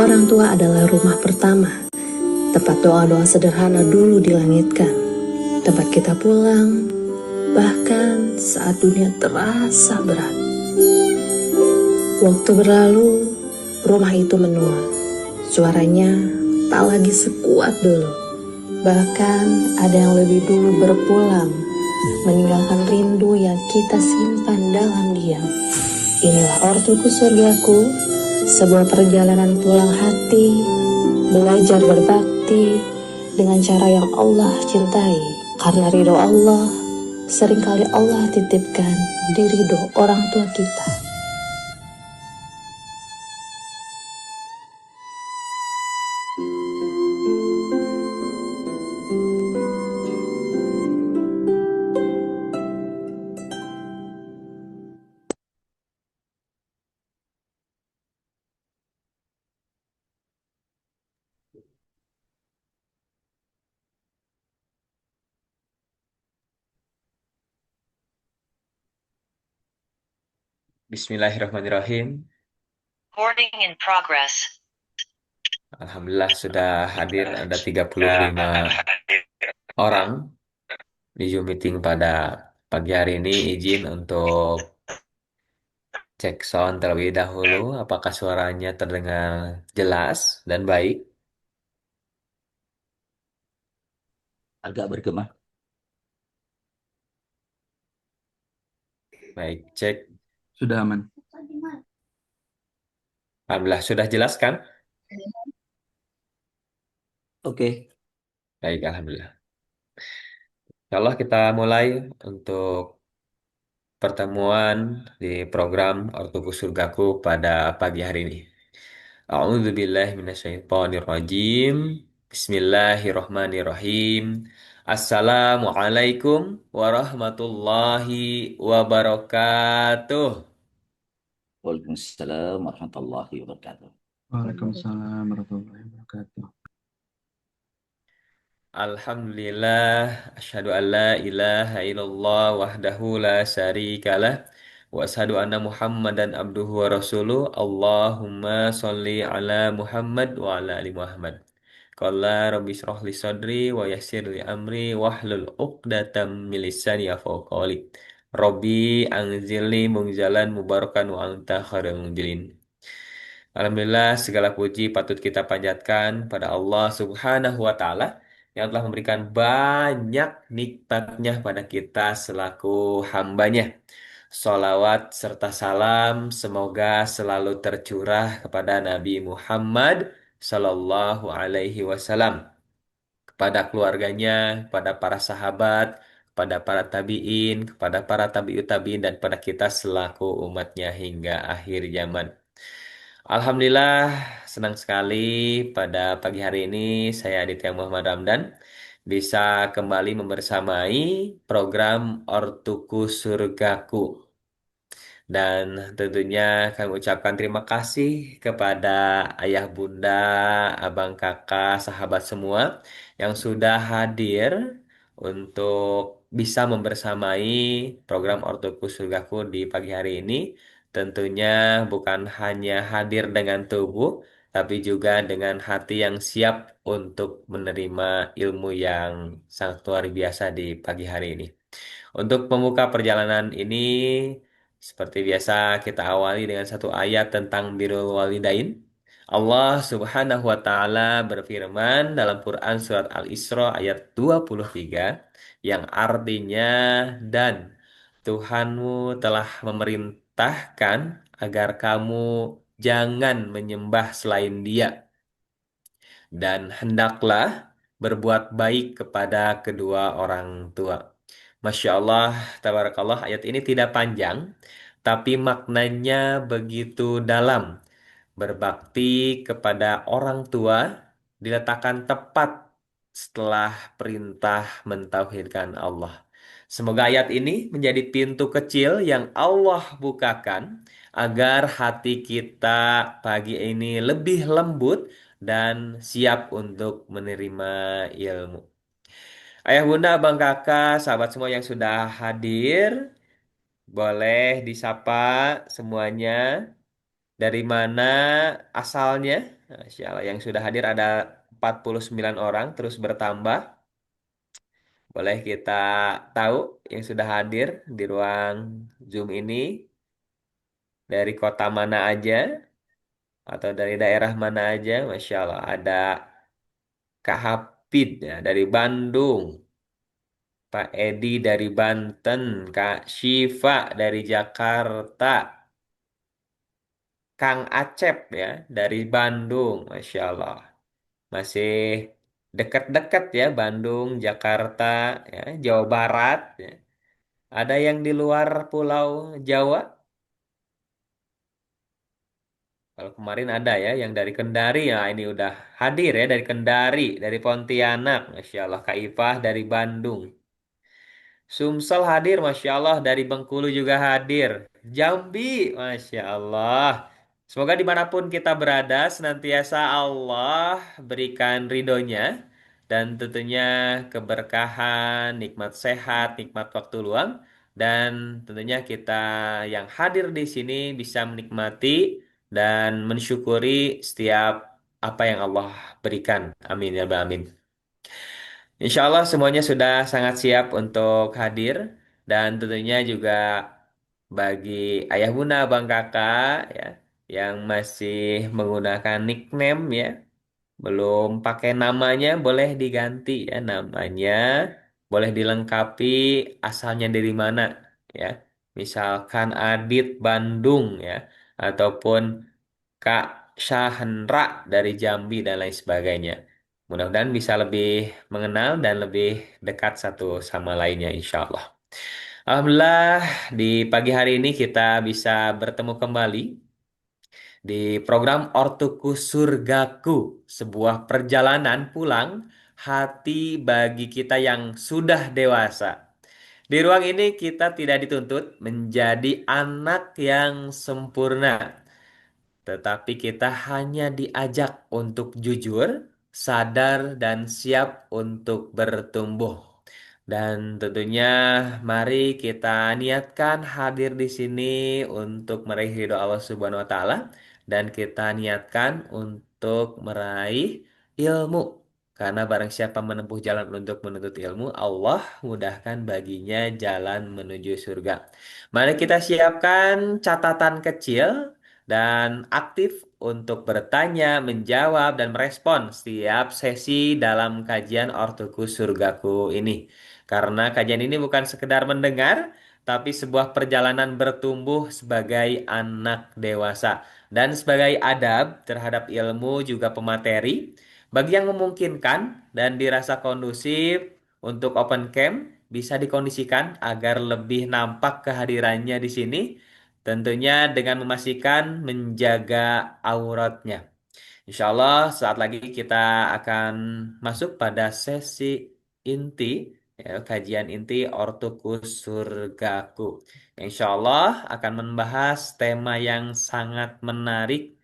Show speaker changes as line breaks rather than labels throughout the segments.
Orang tua adalah rumah pertama, tempat doa-doa sederhana dulu dilangitkan, tempat kita pulang, bahkan saat dunia terasa berat. Waktu berlalu, rumah itu menua. Suaranya tak lagi sekuat dulu. Bahkan ada yang lebih dulu berpulang, meninggalkan rindu yang kita simpan dalam diam. Inilah ortuku surgaku, sebuah perjalanan pulang hati, belajar berbakti dengan cara yang Allah cintai. Karena ridho Allah, seringkali Allah titipkan di ridho orang tua kita.
Bismillahirrahmanirrahim.
Recording in progress.
Alhamdulillah sudah hadir ada 35 orang di Zoom meeting pada pagi hari ini. Izin untuk cek sound terlebih dahulu. Apakah suaranya terdengar jelas dan baik?
Agak bergema.
Baik, cek.
Sudah aman.
Alhamdulillah sudah jelas kan?
Oke.
Baik, Alhamdulillah. Insya Allah kita mulai untuk pertemuan di program Ortuku Surgaku pada pagi hari ini. A'udzubillahi minasyaitonirrajim. Bismillahirrahmanirrahim. Assalamualaikum warahmatullahi wabarakatuh.
Waalaikumsalam warahmatullahi wabarakatuh.
Waalaikumsalam warahmatullahi wabarakatuh.
Alhamdulillah, asyhadu an la ilaha illallah wahdahu la syarikalah wa asyhadu anna Muhammadan abduhu wa rasuluh. Allahumma sholli ala Muhammad wa ala ali Muhammad. Qala rabbi shrah li sadri wa yassir li amri wahlul 'uqdatam min lisani yafqahu qawli. Rabbi anzilni munzalan mubarakan wa anta khairul munzilin. Alhamdulillah segala puji patut kita panjatkan pada Allah Subhanahu wa taala yang telah memberikan banyak nikmatnya pada kita selaku hambanya. Salawat serta salam semoga selalu tercurah kepada Nabi Muhammad Sallallahu Alaihi Wasallam, kepada keluarganya, kepada para sahabat, kepada para tabiin, kepada para tabiut tabiin, dan pada kita selaku umatnya hingga akhir zaman. Alhamdulillah, senang sekali pada pagi hari ini saya Aditya Muhammad Ramdan bisa kembali membersamai program Ortuku Surgaku. Dan tentunya kami ucapkan terima kasih kepada ayah bunda, abang kakak, sahabat semua yang sudah hadir untuk bisa membersamai program Ortuku Surgaku di pagi hari ini. Tentunya bukan hanya hadir dengan tubuh, tapi juga dengan hati yang siap untuk menerima ilmu yang sangat luar biasa di pagi hari ini. Untuk membuka perjalanan ini, seperti biasa kita awali dengan satu ayat tentang birrul walidain. Allah Subhanahu wa taala berfirman dalam Quran surat Al-Isra ayat 23 yang artinya, dan Tuhanmu telah memerintahkan agar kamu jangan menyembah selain Dia, dan hendaklah berbuat baik kepada kedua orang tua. Masya Allah, tabarakallah, ayat ini tidak panjang, tapi maknanya begitu dalam. Berbakti kepada orang tua diletakkan tepat setelah perintah mentauhidkan Allah. Semoga ayat ini menjadi pintu kecil yang Allah bukakan agar hati kita pagi ini lebih lembut dan siap untuk menerima ilmu. Ayah bunda, abang kakak, sahabat semua yang sudah hadir, boleh disapa semuanya. Dari mana asalnya? Masya Allah, yang sudah hadir ada 49 orang, terus bertambah. Boleh kita tahu yang sudah hadir di ruang Zoom ini dari kota mana aja atau dari daerah mana aja? Masya Allah, ada Kak Hafid ya, dari Bandung, Pak Edi dari Banten, Kak Syifa dari Jakarta, Kang Acep ya dari Bandung, Masya Allah. Masih dekat-dekat ya Bandung, Jakarta, ya, Jawa Barat. Ya. Ada yang di luar Pulau Jawa? Kalau kemarin ada ya yang dari Kendari, ya ini udah hadir ya dari Kendari, dari Pontianak, Masya Allah. Kak Ifah dari Bandung. Sumsel hadir, Masya Allah. Dari Bengkulu juga hadir. Jambi, Masya Allah. Semoga dimanapun kita berada, senantiasa Allah berikan ridhonya. Dan tentunya keberkahan, nikmat sehat, nikmat waktu luang. Dan tentunya kita yang hadir di sini bisa menikmati dan mensyukuri setiap apa yang Allah berikan. Amin ya Rabbal Alamin. Insya Allah semuanya sudah sangat siap untuk hadir dan tentunya juga bagi ayah bunda, abang kakak ya yang masih menggunakan nickname ya, belum pakai namanya boleh diganti ya namanya, boleh dilengkapi asalnya dari mana ya. Misalkan Adit Bandung ya ataupun Kak Syahendra dari Jambi dan lain sebagainya. Mudah-mudahan bisa lebih mengenal dan lebih dekat satu sama lainnya insya Allah. Alhamdulillah di pagi hari ini kita bisa bertemu kembali di program Ortuku Surgaku, sebuah perjalanan pulang hati bagi kita yang sudah dewasa. Di ruang ini kita tidak dituntut menjadi anak yang sempurna, tetapi kita hanya diajak untuk jujur, sadar, dan siap untuk bertumbuh. Dan tentunya mari kita niatkan hadir di sini untuk meraih ridho Allah Subhanahu wa taala dan kita niatkan untuk meraih ilmu. Karena barang siapa menempuh jalan untuk menuntut ilmu, Allah mudahkan baginya jalan menuju surga. Mari kita siapkan catatan kecil dan aktif untuk bertanya, menjawab, dan merespon setiap sesi dalam kajian Ortukus Surgaku ini. Karena kajian ini bukan sekedar mendengar, tapi sebuah perjalanan bertumbuh sebagai anak dewasa. Dan sebagai adab terhadap ilmu juga pemateri, bagi yang memungkinkan dan dirasa kondusif untuk open camp, bisa dikondisikan agar lebih nampak kehadirannya di sini. Tentunya dengan memastikan menjaga auratnya. Insya Allah saat lagi kita akan masuk pada sesi inti, ya, kajian inti Ortukus Surgaku. Insya Allah akan membahas tema yang sangat menarik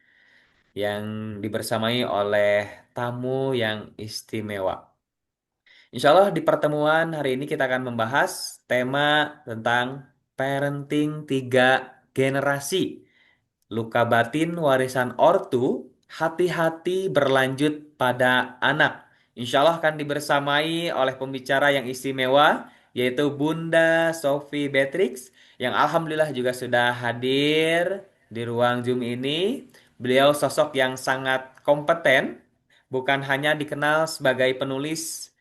yang dibersamai oleh tamu yang istimewa. Insya Allah di pertemuan hari ini kita akan membahas tema tentang parenting tiga generasi. Luka batin warisan ortu, hati-hati berlanjut pada anak. Insya Allah akan dibersamai oleh pembicara yang istimewa, yaitu Bunda Sophie Beatrix, yang Alhamdulillah juga sudah hadir di ruang Zoom ini. Beliau sosok yang sangat kompeten, bukan hanya dikenal sebagai penulis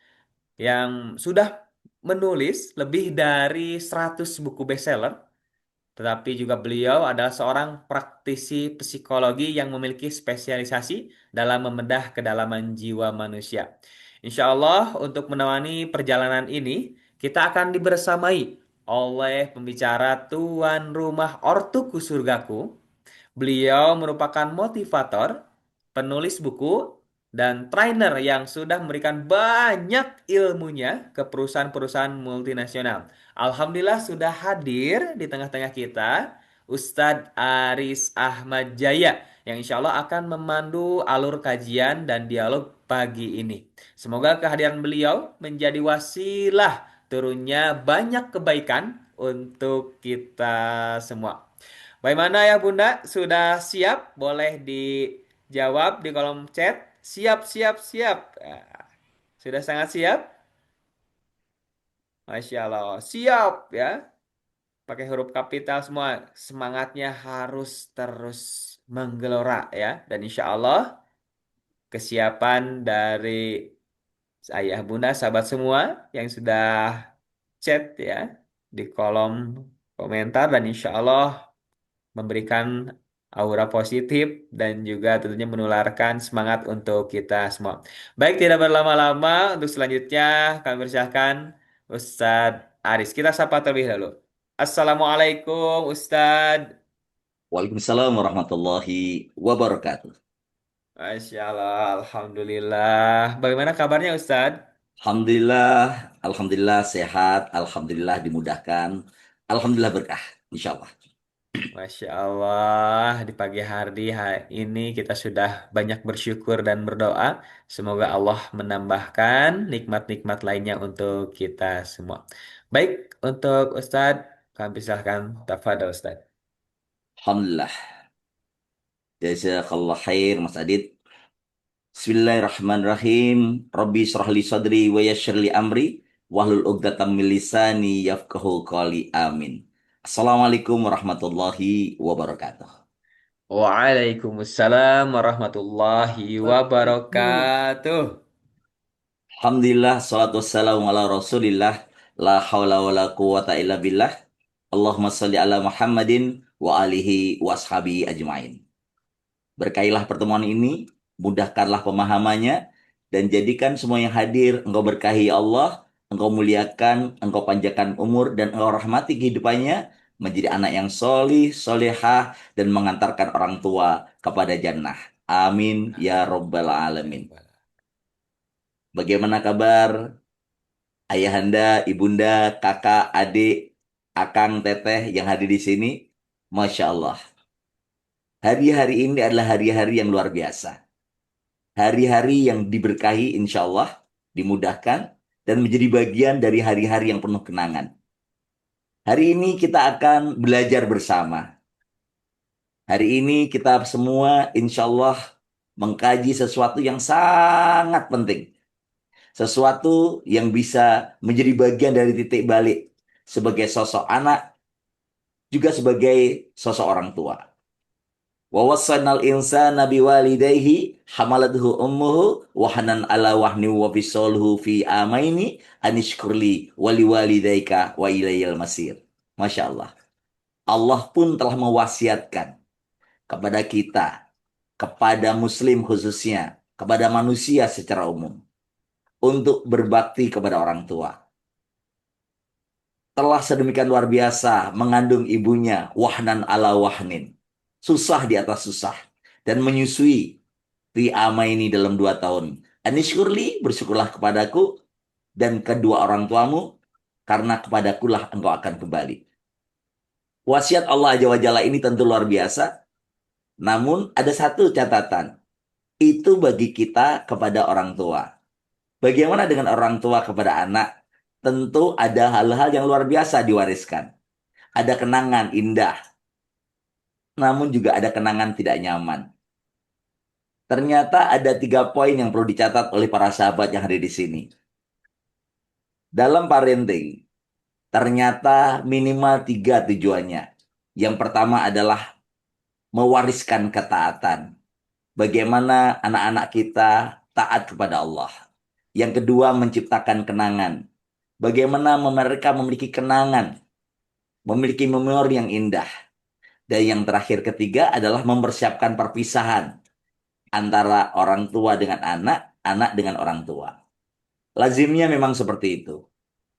yang sudah menulis lebih dari 100 buku bestseller, tetapi juga beliau adalah seorang praktisi psikologi yang memiliki spesialisasi dalam membedah kedalaman jiwa manusia. Insya Allah untuk menemani perjalanan ini, kita akan dibersamai oleh pembicara tuan rumah Ortuku Surgaku. Beliau merupakan motivator, penulis buku, dan trainer yang sudah memberikan banyak ilmunya ke perusahaan-perusahaan multinasional. Alhamdulillah sudah hadir di tengah-tengah kita Ustadz Aris Ahmad Jaya yang insya Allah akan memandu alur kajian dan dialog pagi ini. Semoga kehadiran beliau menjadi wasilah turunnya banyak kebaikan untuk kita semua. Bagaimana ya Bunda? Sudah siap? Boleh jawab di kolom chat. Siap, siap, siap. Nah, sudah sangat siap? Masya Allah. Siap ya. Pakai huruf kapital semua. Semangatnya harus terus menggelora ya. Dan insya Allah kesiapan dari ayah bunda sahabat semua yang sudah chat ya di kolom komentar dan insya Allah memberikan aura positif dan juga tentunya menularkan semangat untuk kita semua. Baik, tidak berlama-lama untuk selanjutnya kami persilahkan Ustadz Aris. Kita sapa terlebih dahulu. Assalamualaikum Ustadz.
Waalaikumsalam warahmatullahi wabarakatuh.
Masya Allah, Alhamdulillah. Bagaimana kabarnya Ustadz?
Alhamdulillah, alhamdulillah sehat, alhamdulillah dimudahkan, alhamdulillah berkah, insya Allah.
Masya Allah, di pagi hari ini kita sudah banyak bersyukur dan berdoa. Semoga Allah menambahkan nikmat-nikmat lainnya untuk kita semua. Baik, untuk Ustadz, kami persilahkan tafadhol Ustadz.
Alhamdulillah. Jazakallah khair, Mas Adit. Bismillahirrahmanirrahim. Rabbi shrah li sadri wa yassir li amri wahlul 'uqdatam min lisani yafqahu qawli. Amin. Assalamualaikum warahmatullahi wabarakatuh.
Waalaikumsalam warahmatullahi wabarakatuh.
Alhamdulillah, salatu wassalamu ala rasulillah, la hawla wa la quwata illa billah. Allahumma salli ala Muhammadin wa alihi wa ashabihi ajmain. Berkailah pertemuan ini, mudahkanlah pemahamannya, dan jadikan semua yang hadir engkau berkahi ya Allah, engkau muliakan, engkau panjangkan umur, dan engkau rahmati kehidupannya, menjadi anak yang solih, solehah, dan mengantarkan orang tua kepada jannah. Amin, ya Rabbal Alamin. Bagaimana kabar ayahanda, ibunda, kakak, adik, akang, teteh yang hadir di sini? Masya Allah. Hari-hari ini adalah hari-hari yang luar biasa. Hari-hari yang diberkahi insya Allah, dimudahkan, dan menjadi bagian dari hari-hari yang penuh kenangan. Hari ini kita akan belajar bersama. Hari ini kita semua insya Allah mengkaji sesuatu yang sangat penting. Sesuatu yang bisa menjadi bagian dari titik balik sebagai sosok anak, juga sebagai sosok orang tua. Wa wassaynal insana biwalidayhi hamalathu ummuhu wahnan ala wahni wa fisalhu fi amaini anishkurli waliwalidayka wa ilayil masir. Masya Allah. Allah pun telah mewasiatkan kepada kita, kepada muslim khususnya, kepada manusia secara umum, untuk berbakti kepada orang tua. Telah sedemikian luar biasa mengandung ibunya, wahnan ala wahnin. Susah di atas susah. Dan menyusui fi ama ini dalam 2 tahun. Anishkurli, bersyukurlah kepadaku dan kedua orang tuamu, karena kepadakulah engkau akan kembali. Wasiat Allah Azza wa Jalla ini tentu luar biasa. Namun ada satu catatan. Itu bagi kita kepada orang tua. Bagaimana dengan orang tua kepada anak? Tentu ada hal-hal yang luar biasa diwariskan. Ada kenangan indah. Namun juga ada kenangan tidak nyaman. Ternyata ada 3 poin yang perlu dicatat oleh para sahabat yang ada di sini. Dalam parenting, ternyata minimal 3 tujuannya. Yang pertama adalah mewariskan ketaatan. Bagaimana anak-anak kita taat kepada Allah. Yang kedua, menciptakan kenangan. Bagaimana mereka memiliki kenangan, memiliki memori yang indah. Dan yang terakhir ketiga adalah mempersiapkan perpisahan antara orang tua dengan anak, anak dengan orang tua. Lazimnya memang seperti itu.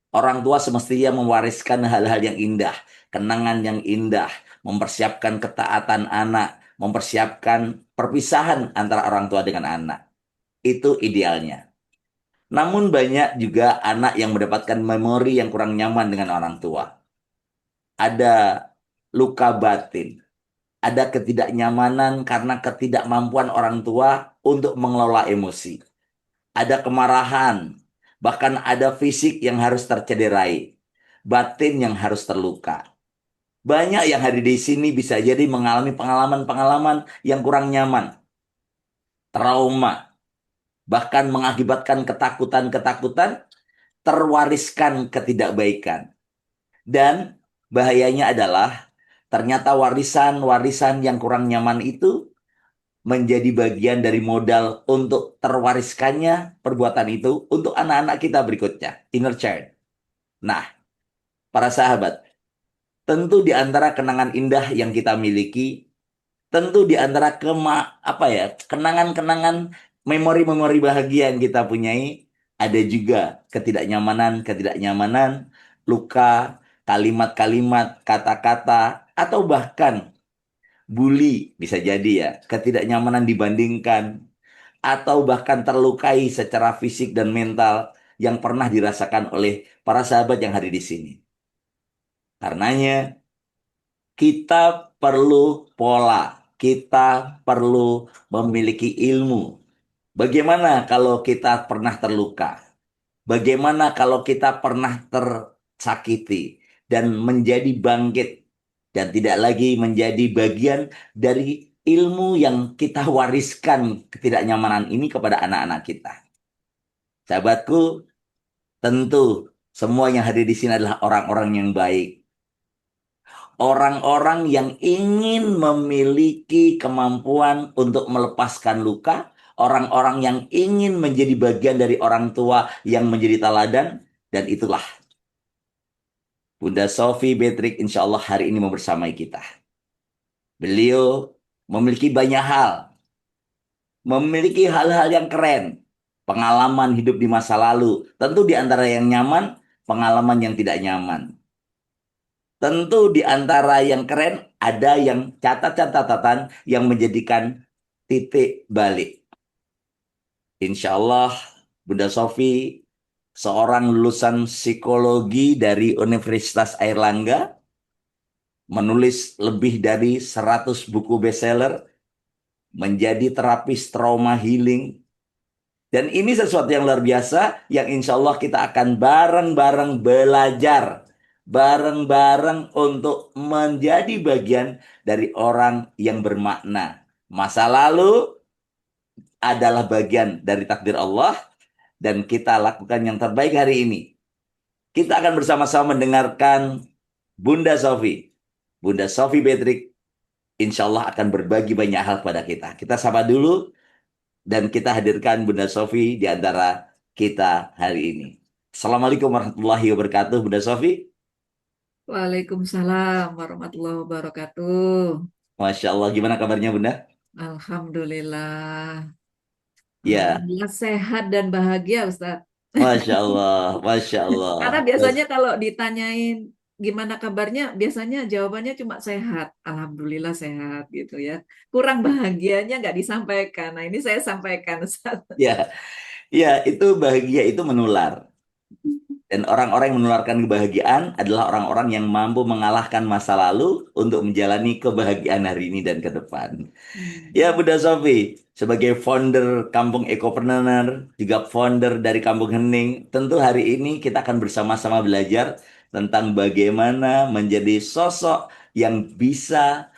Orang tua semestinya mewariskan hal-hal yang indah, kenangan yang indah, mempersiapkan ketaatan anak, mempersiapkan perpisahan antara orang tua dengan anak. Itu idealnya. Namun banyak juga anak yang mendapatkan memori yang kurang nyaman dengan orang tua. Ada luka batin. Ada ketidaknyamanan karena ketidakmampuan orang tua untuk mengelola emosi. Ada kemarahan, bahkan ada fisik yang harus tercederai, batin yang harus terluka. Banyak yang hadir di sini bisa jadi mengalami pengalaman-pengalaman yang kurang nyaman. trauma, bahkan mengakibatkan ketakutan-ketakutan, terwariskan ketidakbaikan. Dan bahayanya adalah ternyata warisan-warisan yang kurang nyaman itu menjadi bagian dari modal untuk terwariskannya perbuatan itu untuk anak-anak kita berikutnya, inner child. Nah, para sahabat, tentu di antara kenangan indah yang kita miliki, tentu di antara kenangan-kenangan, memori-memori bahagia yang kita punyai, ada juga ketidaknyamanan, luka, kalimat-kalimat, kata-kata, atau bahkan bully bisa jadi ya, ketidaknyamanan dibandingkan, atau bahkan terlukai secara fisik dan mental yang pernah dirasakan oleh para sahabat yang hadir di sini. Karenanya, kita perlu pola, kita perlu memiliki ilmu. Bagaimana kalau kita pernah terluka? Bagaimana kalau kita pernah tersakiti dan menjadi bangkit dan tidak lagi menjadi bagian dari ilmu yang kita wariskan ketidaknyamanan ini kepada anak-anak kita? Sahabatku, tentu semua yang hadir di sini adalah orang-orang yang baik. Orang-orang yang ingin memiliki kemampuan untuk melepaskan luka, orang-orang yang ingin menjadi bagian dari orang tua yang menjadi teladan, dan itulah Bunda Sofi Betrik insya Allah hari ini mau bersamai kita. Beliau memiliki banyak hal, memiliki hal-hal yang keren, pengalaman hidup di masa lalu, tentu di antara yang nyaman, pengalaman yang tidak nyaman. Tentu di antara yang keren ada yang catatan yang menjadikan titik balik. Insya Allah Bunda Sofi seorang lulusan psikologi dari Universitas Airlangga, menulis lebih dari 100 buku bestseller, menjadi terapis trauma healing. Dan ini sesuatu yang luar biasa yang insya Allah kita akan bareng-bareng belajar. Bareng-bareng untuk menjadi bagian dari orang yang bermakna. Masa lalu adalah bagian dari takdir Allah dan kita lakukan yang terbaik hari ini. Kita akan bersama-sama mendengarkan Bunda Sofi. Bunda Sofi Betrik insya Allah akan berbagi banyak hal kepada kita. Kita sapa dulu dan kita hadirkan Bunda Sofi di antara kita hari ini. Assalamualaikum warahmatullahi wabarakatuh, Bunda Sofi.
Waalaikumsalam warahmatullahi wabarakatuh.
Masya Allah, gimana kabarnya Bunda?
Alhamdulillah.
Ya,
Alhamdulillah sehat dan bahagia, Ustadz.
Masya Allah, Masya Allah.
Karena biasanya kalau ditanyain gimana kabarnya, biasanya jawabannya cuma sehat. Alhamdulillah sehat gitu ya. Kurang bahagianya nggak disampaikan. Nah ini saya sampaikan, Ustadz.
Ya, ya itu bahagia itu menular. Dan orang-orang yang menularkan kebahagiaan adalah orang-orang yang mampu mengalahkan masa lalu untuk menjalani kebahagiaan hari ini dan ke depan. Ya, Bunda Sofi, sebagai founder Kampung Ekopreneur, juga founder dari Kampung Hening, tentu hari ini kita akan bersama-sama belajar tentang bagaimana menjadi sosok yang bisa,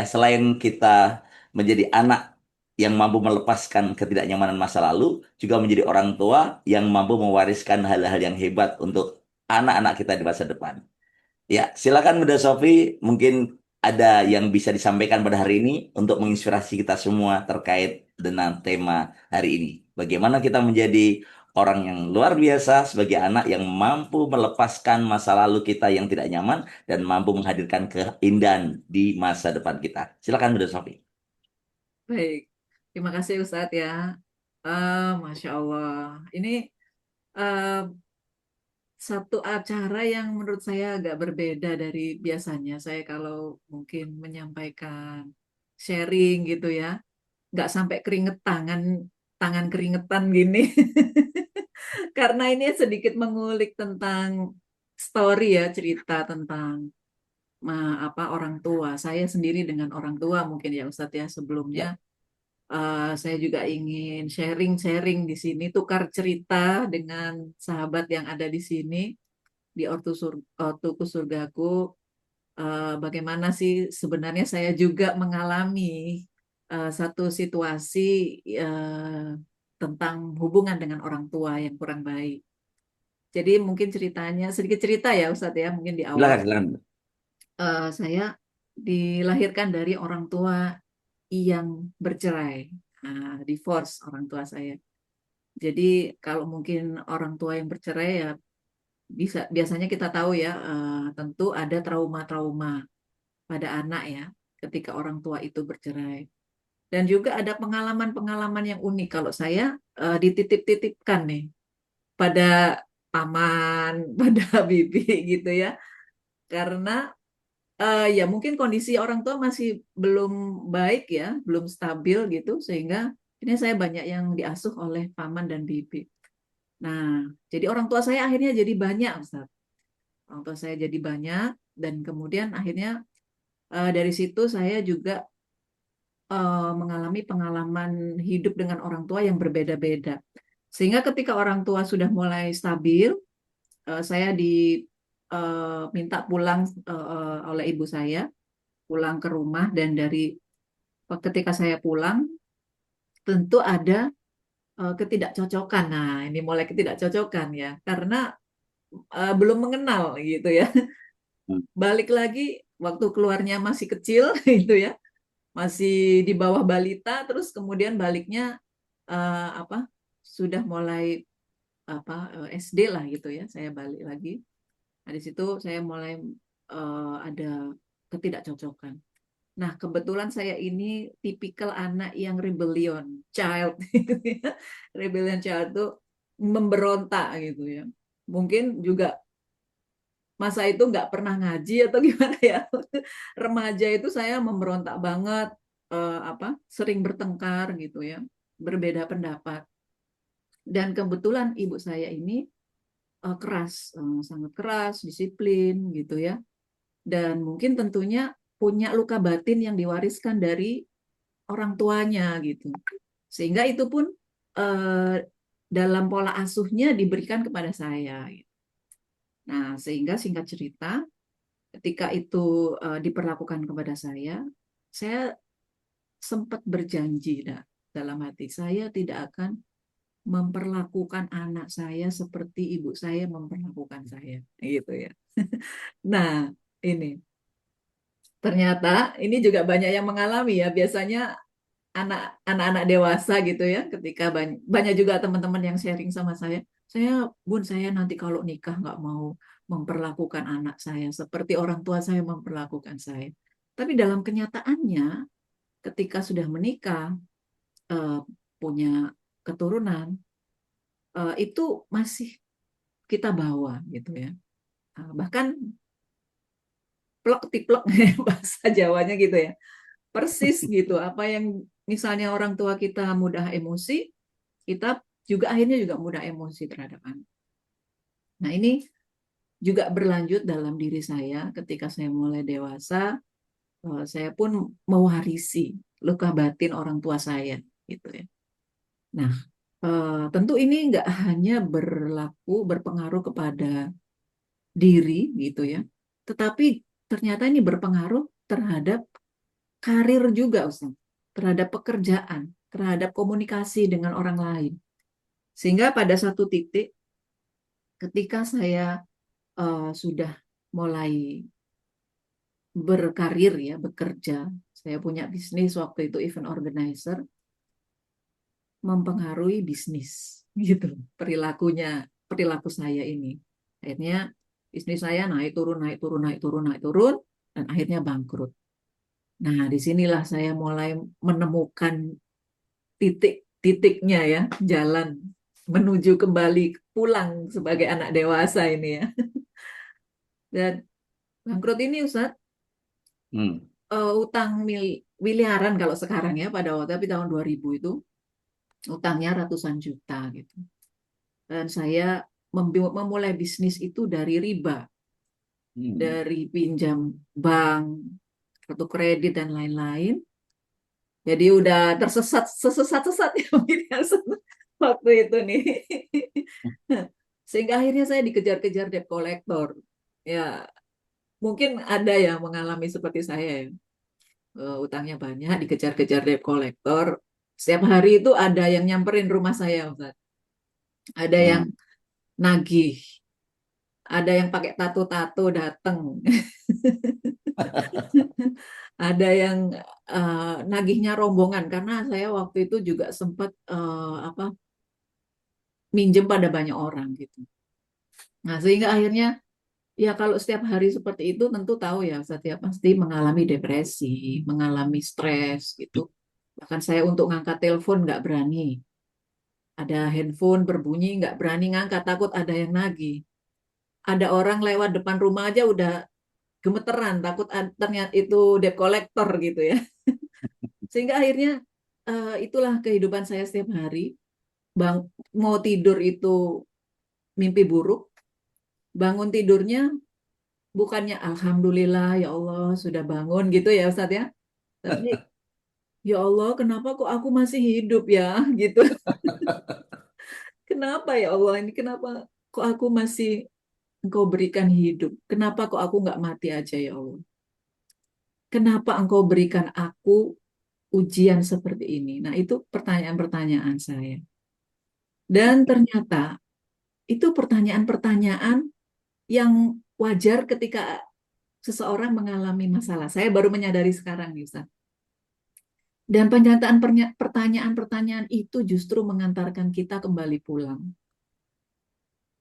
selain kita menjadi anak yang mampu melepaskan ketidaknyamanan masa lalu, juga menjadi orang tua yang mampu mewariskan hal-hal yang hebat untuk anak-anak kita di masa depan. Ya, silakan Bunda Sofi, mungkin ada yang bisa disampaikan pada hari ini untuk menginspirasi kita semua terkait dengan tema hari ini. Bagaimana kita menjadi orang yang luar biasa sebagai anak yang mampu melepaskan masa lalu kita yang tidak nyaman dan mampu menghadirkan keindahan di masa depan kita. Silakan Bunda Sofi.
Baik, terima kasih Ustadz ya. Masya Allah. Ini eh, satu acara yang menurut saya agak berbeda dari biasanya. Saya kalau mungkin menyampaikan sharing gitu ya, nggak sampai keringet tangan keringetan gini. Karena ini sedikit mengulik tentang story ya, cerita tentang orang tua. Saya sendiri dengan orang tua mungkin ya Ustadz ya sebelumnya.
Ya,
Saya juga ingin sharing-sharing di sini, tukar cerita dengan sahabat yang ada di sini di Ortuku Surgaku. Bagaimana sih sebenarnya saya juga mengalami satu situasi tentang hubungan dengan orang tua yang kurang baik. Jadi mungkin ceritanya sedikit cerita ya Ustadz ya, mungkin di awal.
Silakan, silakan.
Saya dilahirkan dari orang tua yang bercerai, divorce orang tua saya. Jadi kalau mungkin orang tua yang bercerai ya biasanya kita tahu ya, tentu ada trauma-trauma pada anak ya ketika orang tua itu bercerai. Dan juga ada pengalaman-pengalaman yang unik kalau saya dititip-titipkan nih pada paman, pada bibi gitu ya. Karena ya mungkin kondisi orang tua masih belum baik ya, belum stabil gitu, sehingga ini saya banyak yang diasuh oleh paman dan bibi. Nah, jadi orang tua saya akhirnya jadi banyak, Ustaz. Orang tua saya jadi banyak, dan kemudian akhirnya dari situ saya juga mengalami pengalaman hidup dengan orang tua yang berbeda-beda. Sehingga ketika orang tua sudah mulai stabil, saya diminta pulang oleh ibu saya, pulang ke rumah, dan dari ketika saya pulang, tentu ada ketidakcocokan. Nah, ini mulai ketidakcocokan ya, karena belum mengenal gitu ya.
Hmm.
Balik lagi waktu keluarnya masih kecil gitu ya, masih di bawah balita, terus kemudian baliknya apa sudah mulai SD lah gitu ya, saya balik lagi. Nah, di situ saya mulai ada ketidakcocokan. Nah, kebetulan saya ini tipikal anak yang rebellion child. Rebellion child itu memberontak gitu ya. Mungkin juga masa itu nggak pernah ngaji atau gimana ya. Remaja itu saya memberontak banget, sering bertengkar gitu ya, berbeda pendapat. Dan kebetulan ibu saya ini keras, sangat keras, disiplin gitu ya. Dan mungkin tentunya punya luka batin yang diwariskan dari orang tuanya gitu. Sehingga itu pun dalam pola asuhnya diberikan kepada saya. Nah, sehingga singkat cerita, ketika itu diperlakukan kepada saya sempat berjanji dalam hati saya tidak akan memperlakukan anak saya seperti ibu saya memperlakukan saya, gitu ya. Nah, ini ternyata ini juga banyak yang mengalami ya. Biasanya anak-anak dewasa gitu ya, ketika banyak juga teman-teman yang sharing sama Bun, saya nanti kalau nikah nggak mau memperlakukan anak saya seperti orang tua saya memperlakukan saya. Tapi dalam kenyataannya, ketika sudah menikah, eh, punya keturunan, itu masih kita bawa gitu ya. Bahkan plok tiplok bahasa Jawanya gitu ya. Persis gitu. Apa yang misalnya orang tua kita mudah emosi, kita juga akhirnya juga mudah emosi terhadap anak. Nah, ini juga berlanjut dalam diri saya ketika saya mulai dewasa, saya pun mewarisi luka batin orang tua saya gitu ya. Nah, tentu ini nggak hanya berpengaruh kepada diri gitu ya, tetapi ternyata ini berpengaruh terhadap karir juga, Ustaz, terhadap pekerjaan, terhadap komunikasi dengan orang lain. Sehingga pada satu titik ketika saya sudah mulai berkarir ya, bekerja, saya punya bisnis waktu itu event organizer, mempengaruhi bisnis gitu perilaku saya ini. Akhirnya bisnis saya naik turun naik turun naik turun naik turun dan akhirnya bangkrut. Nah, disinilah saya mulai menemukan titik-titiknya ya, jalan menuju kembali pulang sebagai anak dewasa ini ya. Dan bangkrut ini Ustaz, utang miliaran kalau sekarang ya, tapi tahun 2000 itu utangnya ratusan juta gitu. Dan saya memulai bisnis itu dari riba, dari pinjam bank, kartu kredit dan lain-lain. Jadi udah sesat ya mungkin ya, waktu itu nih. Sehingga akhirnya saya dikejar-kejar debt collector. Ya, mungkin ada yang mengalami seperti saya ya. utangnya banyak, dikejar-kejar debt collector. Setiap hari itu ada yang nyamperin rumah saya, Ustaz. Ada yang
Hmm.
nagih, ada yang pakai tato-tato datang. Ada yang nagihnya rombongan karena saya waktu itu juga sempat minjem pada banyak orang gitu. Nah, sehingga akhirnya ya kalau setiap hari seperti itu tentu tahu ya setiap pasti mengalami depresi, mengalami stres gitu. Bahkan saya untuk ngangkat telepon nggak berani. Ada handphone berbunyi nggak berani ngangkat, takut ada yang nagih. Ada orang lewat depan rumah aja udah gemeteran, takut ternyata itu debt collector gitu ya. Sehingga akhirnya itulah kehidupan saya setiap hari. Bang, mau tidur itu mimpi buruk, bangun tidurnya bukannya alhamdulillah ya Allah sudah bangun gitu ya Ustadz ya. Tapi ya Allah kenapa kok aku masih hidup ya gitu. Kenapa ya Allah ini kenapa kok aku masih Engkau berikan hidup? Kenapa kok aku nggak mati aja ya Allah? Kenapa Engkau berikan aku ujian seperti ini? Nah, itu pertanyaan-pertanyaan saya. Dan ternyata itu pertanyaan-pertanyaan yang wajar ketika seseorang mengalami masalah. Saya baru menyadari sekarang, Yusa. Dan pertanyaan-pertanyaan itu justru mengantarkan kita kembali pulang.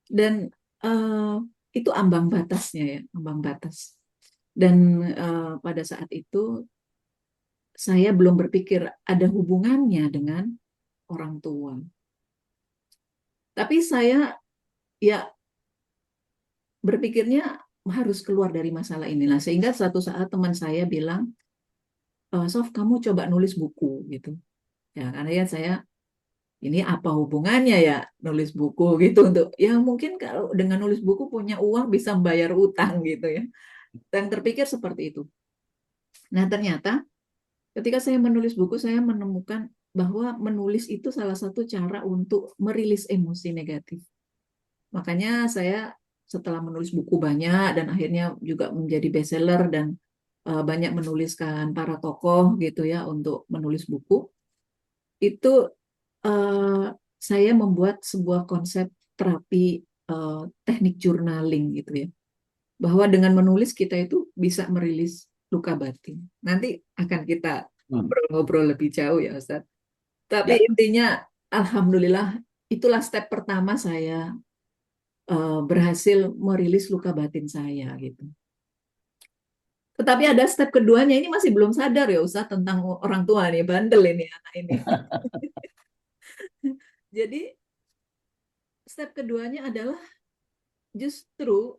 Dan uh, itu ambang batasnya ya, ambang batas. Dan pada saat itu saya belum berpikir ada hubungannya dengan orang tua. Tapi saya ya berpikirnya harus keluar dari masalah inilah. Sehingga suatu saat teman saya bilang, Sof, kamu coba nulis buku gitu. Ya, karena ya saya ini apa hubungannya ya nulis buku gitu untuk ya mungkin kalau dengan nulis buku punya uang bisa membayar utang gitu ya. Yang terpikir seperti itu. Nah, ternyata ketika saya menulis buku saya menemukan bahwa menulis itu salah satu cara untuk merilis emosi negatif. Makanya saya setelah menulis buku banyak dan akhirnya juga menjadi bestseller dan banyak menuliskan para tokoh gitu ya untuk menulis buku, itu uh, saya membuat sebuah konsep terapi teknik journaling gitu ya. Bahwa dengan menulis kita itu bisa merilis luka batin. Nanti akan kita ngobrol-ngobrol lebih jauh ya Ustaz. Tapi
Ya.
intinya alhamdulillah itulah step pertama saya berhasil merilis luka batin saya gitu. Tetapi ada step keduanya ini masih belum sadar ya Ustaz tentang orang tua nih, bandel ini anak ini. Jadi step keduanya adalah justru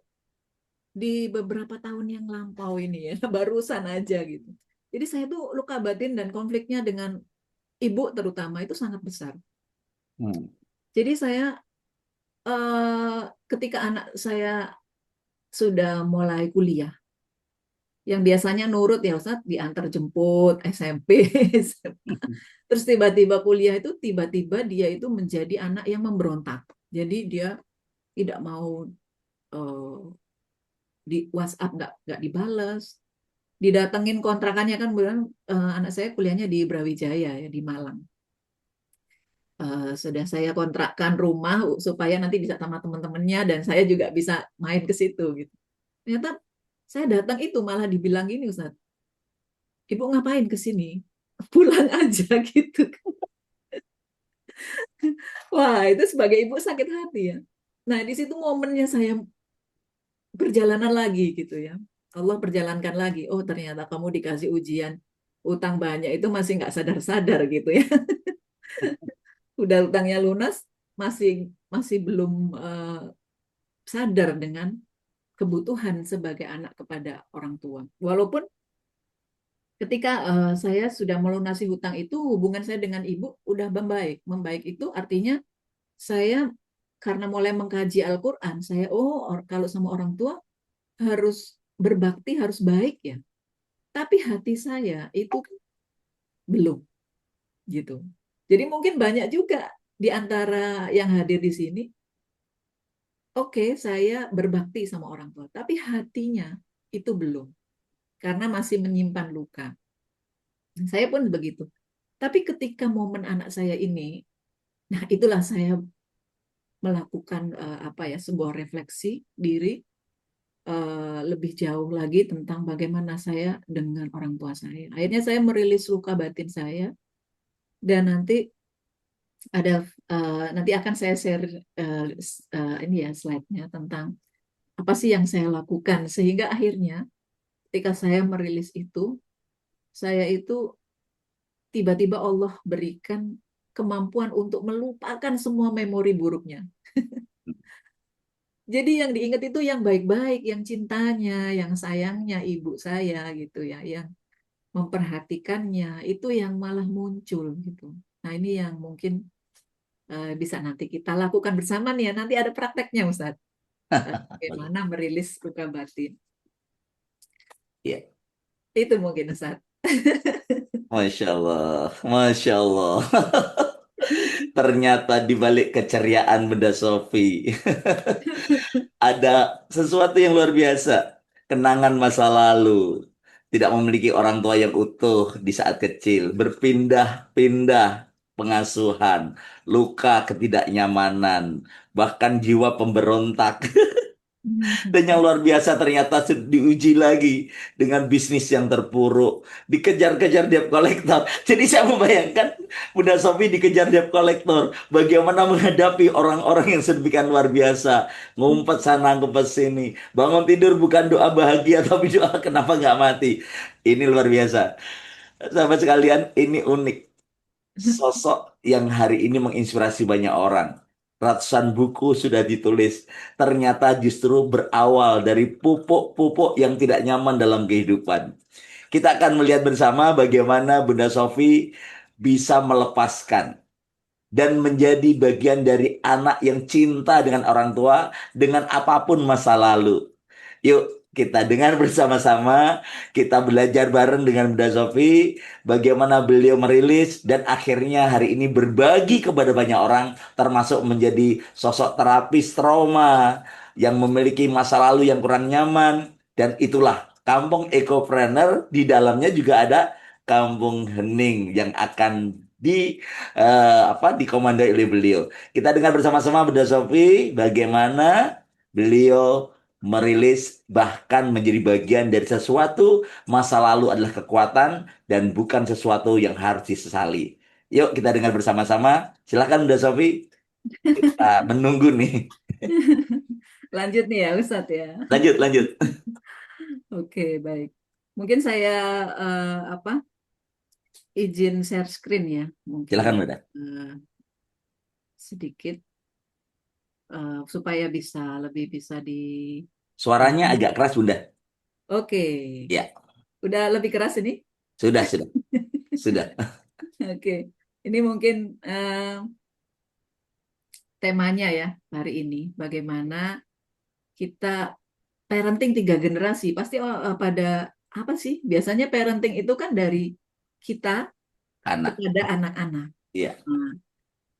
di beberapa tahun yang lampau ini ya, barusan aja gitu. Jadi saya tuh luka batin dan konfliknya dengan ibu terutama itu sangat besar. Jadi saya ketika anak saya sudah mulai kuliah, yang biasanya nurut ya Ustaz, diantar jemput SMP, terus tiba-tiba kuliah itu tiba-tiba dia itu menjadi anak yang memberontak. Jadi dia tidak mau di WhatsApp nggak dibales, didatengin kontrakannya kan bilang anak saya kuliahnya di Brawijaya ya di Malang. Sudah saya kontrakkan rumah supaya nanti bisa sama teman-temannya dan saya juga bisa main ke situ gitu. Ternyata saya datang itu malah dibilang gini Ustaz, Ibu ngapain ke sini? Pulang aja gitu. Wah, itu sebagai ibu sakit hati ya. Nah, di situ momennya saya perjalanan lagi gitu ya. Allah perjalankan lagi. Oh, ternyata kamu dikasih ujian utang banyak itu masih nggak sadar-sadar gitu ya. Udah utangnya lunas, masih masih belum sadar dengan kebutuhan sebagai anak kepada orang tua. Walaupun ketika saya sudah melunasi hutang itu, hubungan saya dengan ibu udah membaik. Membaik itu artinya saya karena mulai mengkaji Al-Quran, saya kalau sama orang tua harus berbakti, harus baik ya. Tapi hati saya itu belum gitu. Jadi mungkin banyak juga di antara yang hadir di sini, oke, saya berbakti sama orang tua, tapi hatinya itu belum karena masih menyimpan luka. Saya pun begitu. Tapi ketika momen anak saya ini, nah itulah saya melakukan apa ya, sebuah refleksi diri lebih jauh lagi tentang bagaimana saya dengan orang tua saya. Akhirnya saya merilis luka batin saya, dan nanti akan saya share ini ya slide-nya tentang apa sih yang saya lakukan sehingga akhirnya ketika saya merilis itu, saya itu tiba-tiba Allah berikan kemampuan untuk melupakan semua memori buruknya. Jadi yang diingat itu yang baik-baik, yang cintanya, yang sayangnya ibu saya gitu ya, yang memperhatikannya, itu yang malah muncul gitu. Nah, ini yang mungkin bisa nanti kita lakukan bersama nih ya. Nanti ada prakteknya, Ustaz. Bagaimana merilis luka batin.
Ya,
Itu mungkin, Ustaz.
Masya Allah, Masya Allah. Ternyata di balik keceriaan Bunda Sofi ada sesuatu yang luar biasa. Kenangan masa lalu. Tidak memiliki orang tua yang utuh di saat kecil. Berpindah-pindah pengasuhan. Luka ketidaknyamanan. Bahkan jiwa pemberontak. Dan yang luar biasa ternyata diuji lagi dengan bisnis yang terpuruk. Dikejar-kejar debt collector. Jadi saya membayangkan Bunda Sofi dikejar debt collector. Bagaimana menghadapi orang-orang yang sedemikian luar biasa. Ngumpet sana, ngumpet sini. Bangun tidur bukan doa bahagia, tapi doa kenapa nggak mati. Ini luar biasa. Sahabat sekalian, ini unik. Sosok yang hari ini menginspirasi banyak orang. Ratusan buku sudah ditulis. Ternyata justru berawal dari pupuk-pupuk yang tidak nyaman dalam kehidupan. Kita akan melihat bersama bagaimana Bunda Sofi bisa melepaskan dan menjadi bagian dari anak yang cinta dengan orang tua dengan apapun masa lalu. Yuk kita dengar bersama-sama, kita belajar bareng dengan Bunda Sofi, bagaimana beliau merilis dan akhirnya hari ini berbagi kepada banyak orang, termasuk menjadi sosok terapis trauma yang memiliki masa lalu yang kurang nyaman. Dan itulah Kampung Ekopreneur, di dalamnya juga ada Kampung Hening yang akan dikomandoi oleh beliau. Kita dengar bersama-sama Bunda Sofi bagaimana beliau merilis bahkan menjadi bagian dari sesuatu masa lalu adalah kekuatan dan bukan sesuatu yang harus disesali. Yuk kita dengar bersama-sama. Silakan Bunda Sofi. Kita menunggu nih.
Lanjut nih ya, Ustaz ya.
Lanjut, lanjut.
Oke, baik. Mungkin saya izin share screen ya, mungkin
Silakan Bunda.
sedikit supaya lebih bisa di.
Suaranya agak keras Bunda.
Oke,
Ya,
udah lebih keras ini?
sudah, sudah. Sudah.
Oke, ini mungkin temanya ya hari ini, bagaimana kita parenting 3 generasi. Pasti pada apa sih? Biasanya parenting itu kan dari kita
Anak.
kepada anak-anak.
Iya.
Nah,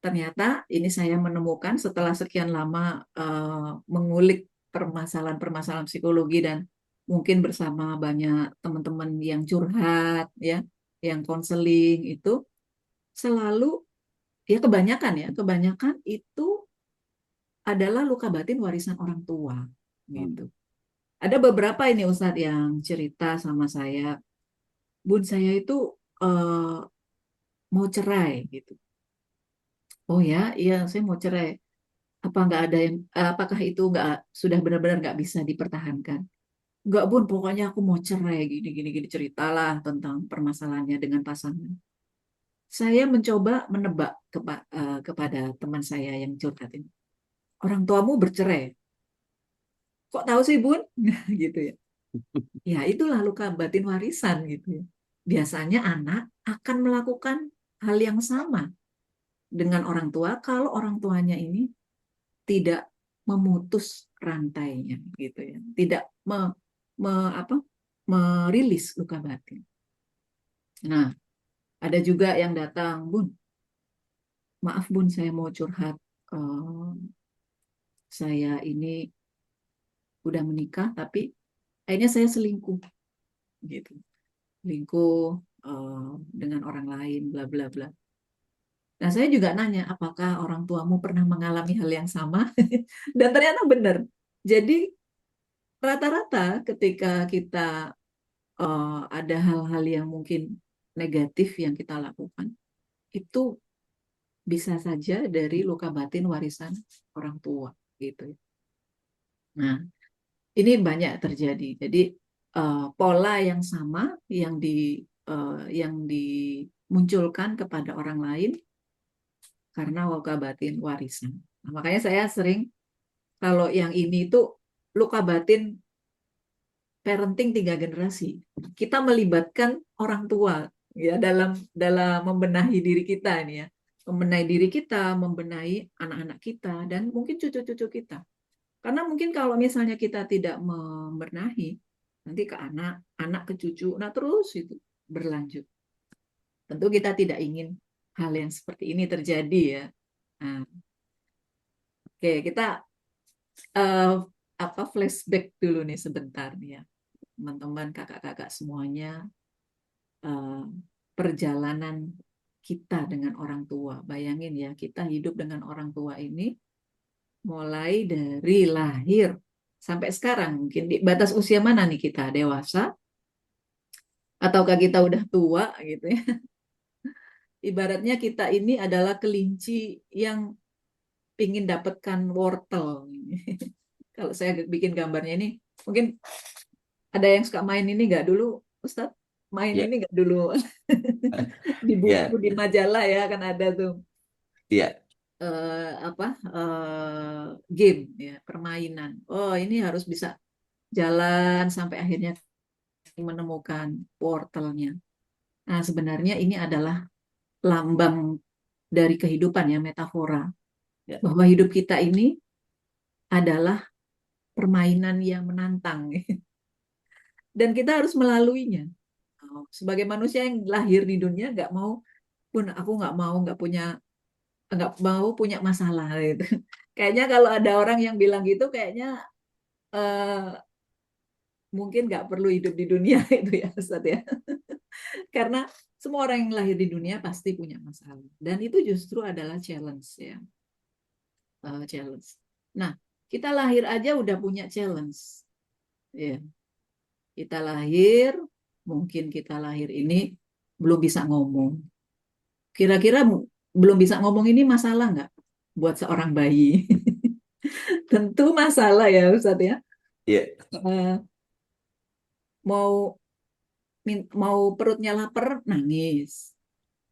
ternyata ini saya menemukan setelah sekian lama mengulik permasalahan-permasalahan psikologi dan mungkin bersama banyak teman-teman yang curhat ya, yang konseling itu selalu ya kebanyakan itu adalah luka batin warisan orang tua gitu. Ada beberapa ini Ustadz yang cerita sama saya, Bun saya itu eh, mau cerai gitu. Oh ya, iya saya mau cerai. Apa nggak ada yang, apakah itu nggak sudah benar-benar nggak bisa dipertahankan? Nggak Bun, pokoknya aku mau cerai gini gini gini ceritalah tentang permasalahannya dengan pasangan. Saya mencoba menebak kepada teman saya yang curhat ini. Orang tuamu bercerai. Kok tahu sih Bun? Gitu ya. Ya itulah luka batin warisan gitu ya. Biasanya anak akan melakukan hal yang sama dengan orang tua kalau orang tuanya ini tidak memutus rantainya gitu ya. Tidak me, apa, merilis luka batin. Nah, ada juga yang datang, Bun, maaf Bun saya mau curhat. Eh, saya ini udah menikah tapi akhirnya saya selingkuh gitu. Selingkuh dengan orang lain, bla bla bla. Nah, saya juga nanya, apakah orang tuamu pernah mengalami hal yang sama? Dan ternyata benar. Jadi rata-rata ketika kita ada hal-hal yang mungkin negatif yang kita lakukan, itu bisa saja dari luka batin warisan orang tua gitu. Nah, ini banyak terjadi. Jadi pola yang sama yang dimunculkan kepada orang lain karena luka batin warisan. Nah, makanya saya sering kalau yang ini itu luka batin parenting 3 generasi. Kita melibatkan orang tua ya dalam dalam membenahi diri kita ini ya. Membenahi diri kita, membenahi anak-anak kita dan mungkin cucu-cucu kita. Karena mungkin kalau misalnya kita tidak membenahi nanti ke anak, anak ke cucu, nah terus itu berlanjut. Tentu kita tidak ingin hal yang seperti ini terjadi ya. Nah, oke, kita flashback dulu nih sebentar nih ya. Teman-teman, kakak-kakak semuanya, perjalanan kita dengan orang tua. Bayangin ya, kita hidup dengan orang tua ini mulai dari lahir sampai sekarang. Mungkin di batas usia mana nih kita? Dewasa? Ataukah kita udah tua gitu ya? Ibaratnya kita ini adalah kelinci yang ingin dapatkan wortel. Kalau saya bikin gambarnya ini, mungkin ada yang suka main ini nggak dulu, Ustadz? Main
Ya,
ini nggak dulu? Di buku,
ya,
di majalah ya kan ada tuh
ya,
game ya, permainan. Oh, ini harus bisa jalan sampai akhirnya menemukan wortelnya. Nah, sebenarnya ini adalah lambang dari kehidupan ya, metafora.
ya.
Bahwa hidup kita ini adalah permainan yang menantang. Dan kita harus melaluinya. Sebagai manusia yang lahir di dunia, aku nggak mau punya masalah gitu. Kayaknya kalau ada orang yang bilang gitu, kayaknya eh, mungkin nggak perlu hidup di dunia itu ya, Ustaz ya. Karena semua orang yang lahir di dunia pasti punya masalah. Dan itu justru adalah challenge ya, challenge. Nah, kita lahir aja udah punya challenge. Ya, kita lahir, mungkin kita lahir ini belum bisa ngomong. Kira-kira belum bisa ngomong ini masalah nggak buat seorang bayi? Tentu masalah ya, Ustaz ya.
Iya,
Eh, mau mau perutnya lapar, nangis.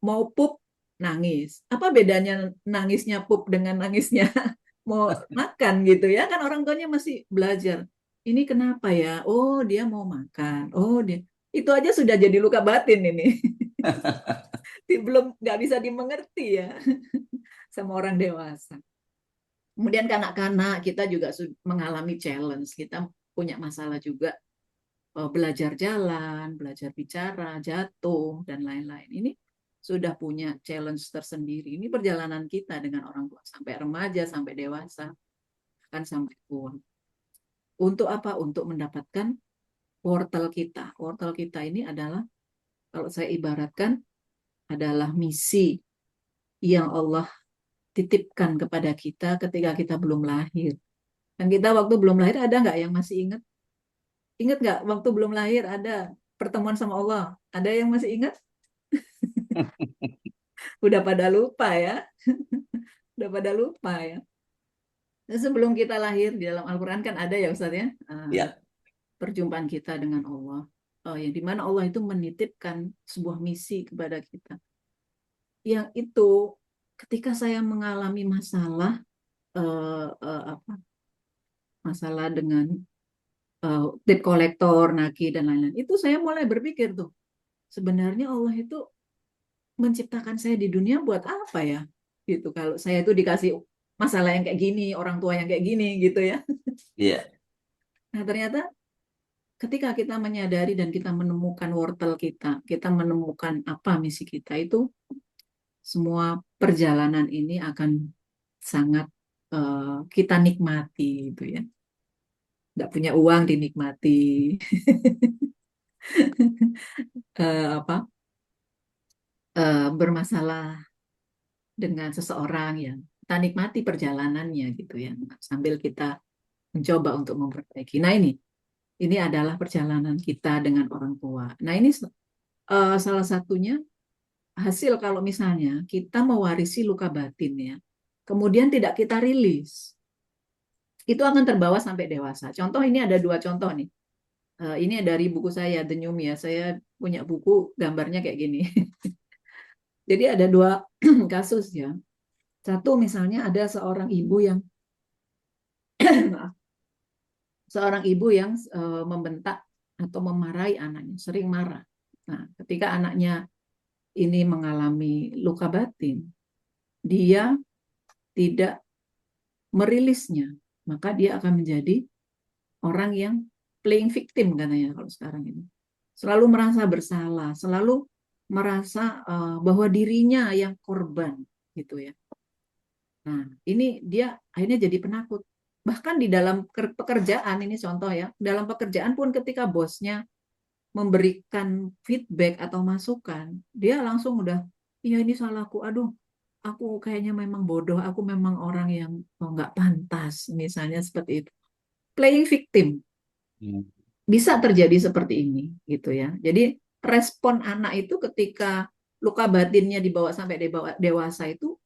Mau pup, nangis. Apa bedanya nangisnya pup dengan nangisnya mau makan gitu ya? Kan orang tuanya masih belajar. Ini kenapa ya? Oh, dia mau makan. Oh, dia itu aja sudah jadi luka batin ini. Belum nggak bisa dimengerti ya sama orang dewasa. Kemudian kanak-kanak kita juga mengalami challenge. Kita punya masalah juga belajar jalan, belajar bicara, jatuh, dan lain-lain. Ini sudah punya challenge tersendiri. Ini perjalanan kita dengan orang tua sampai remaja, sampai dewasa, kan sampai tua. Untuk apa? Untuk mendapatkan wortel kita. Wortel kita ini adalah, kalau saya ibaratkan, adalah misi yang Allah titipkan kepada kita ketika kita belum lahir. Dan kita waktu belum lahir ada nggak yang masih ingat? Ingat nggak waktu belum lahir ada pertemuan sama Allah? Ada yang masih ingat? Udah pada lupa ya. Udah pada lupa ya. Dan sebelum kita lahir di dalam Al-Quran kan ada ya Ustaz ya,
ya,
perjumpaan kita dengan Allah. Yang dimana Allah itu menitipkan sebuah misi kepada kita. Yang itu ketika saya mengalami masalah masalah dengan debt collector, nagih dan lain-lain, itu saya mulai berpikir tuh, sebenarnya Allah itu menciptakan saya di dunia buat apa ya? Gitu kalau saya itu dikasih masalah yang kayak gini, orang tua yang kayak gini gitu ya.
iya,
Nah, ternyata ketika kita menyadari dan kita menemukan wortel kita, kita menemukan apa misi kita itu, semua perjalanan ini akan sangat kita nikmati gitu ya. Nggak punya uang dinikmati. Apa bermasalah dengan seseorang yang kita nikmati perjalanannya gitu ya, sambil kita mencoba untuk memperbaiki. Nah ini adalah perjalanan kita dengan orang tua. Nah ini salah satunya hasil kalau misalnya kita mewarisi luka batin ya, kemudian tidak kita rilis, itu akan terbawa sampai dewasa. Contoh ini ada 2 contoh nih. Ini dari buku saya, The New Me ya. Saya punya buku gambarnya kayak gini. Jadi ada 2 kasus ya. Satu misalnya ada seorang ibu yang maaf, seorang ibu yang membentak atau memarahi anaknya, sering marah. Nah, ketika anaknya ini mengalami luka batin, dia tidak merilisnya, maka dia akan menjadi orang yang playing victim katanya kalau sekarang ini. Selalu merasa bersalah, selalu merasa bahwa dirinya yang korban gitu ya. Nah, ini dia akhirnya jadi penakut. Bahkan di dalam pekerjaan, ini contoh ya, dalam pekerjaan pun ketika bosnya memberikan feedback atau masukan, dia langsung udah, iya ini salahku, aduh, aku kayaknya memang bodoh, aku memang orang yang nggak pantas, misalnya seperti itu. Playing victim, bisa terjadi seperti ini, gitu ya. Jadi respon anak itu ketika luka batinnya dibawa sampai dewasa itu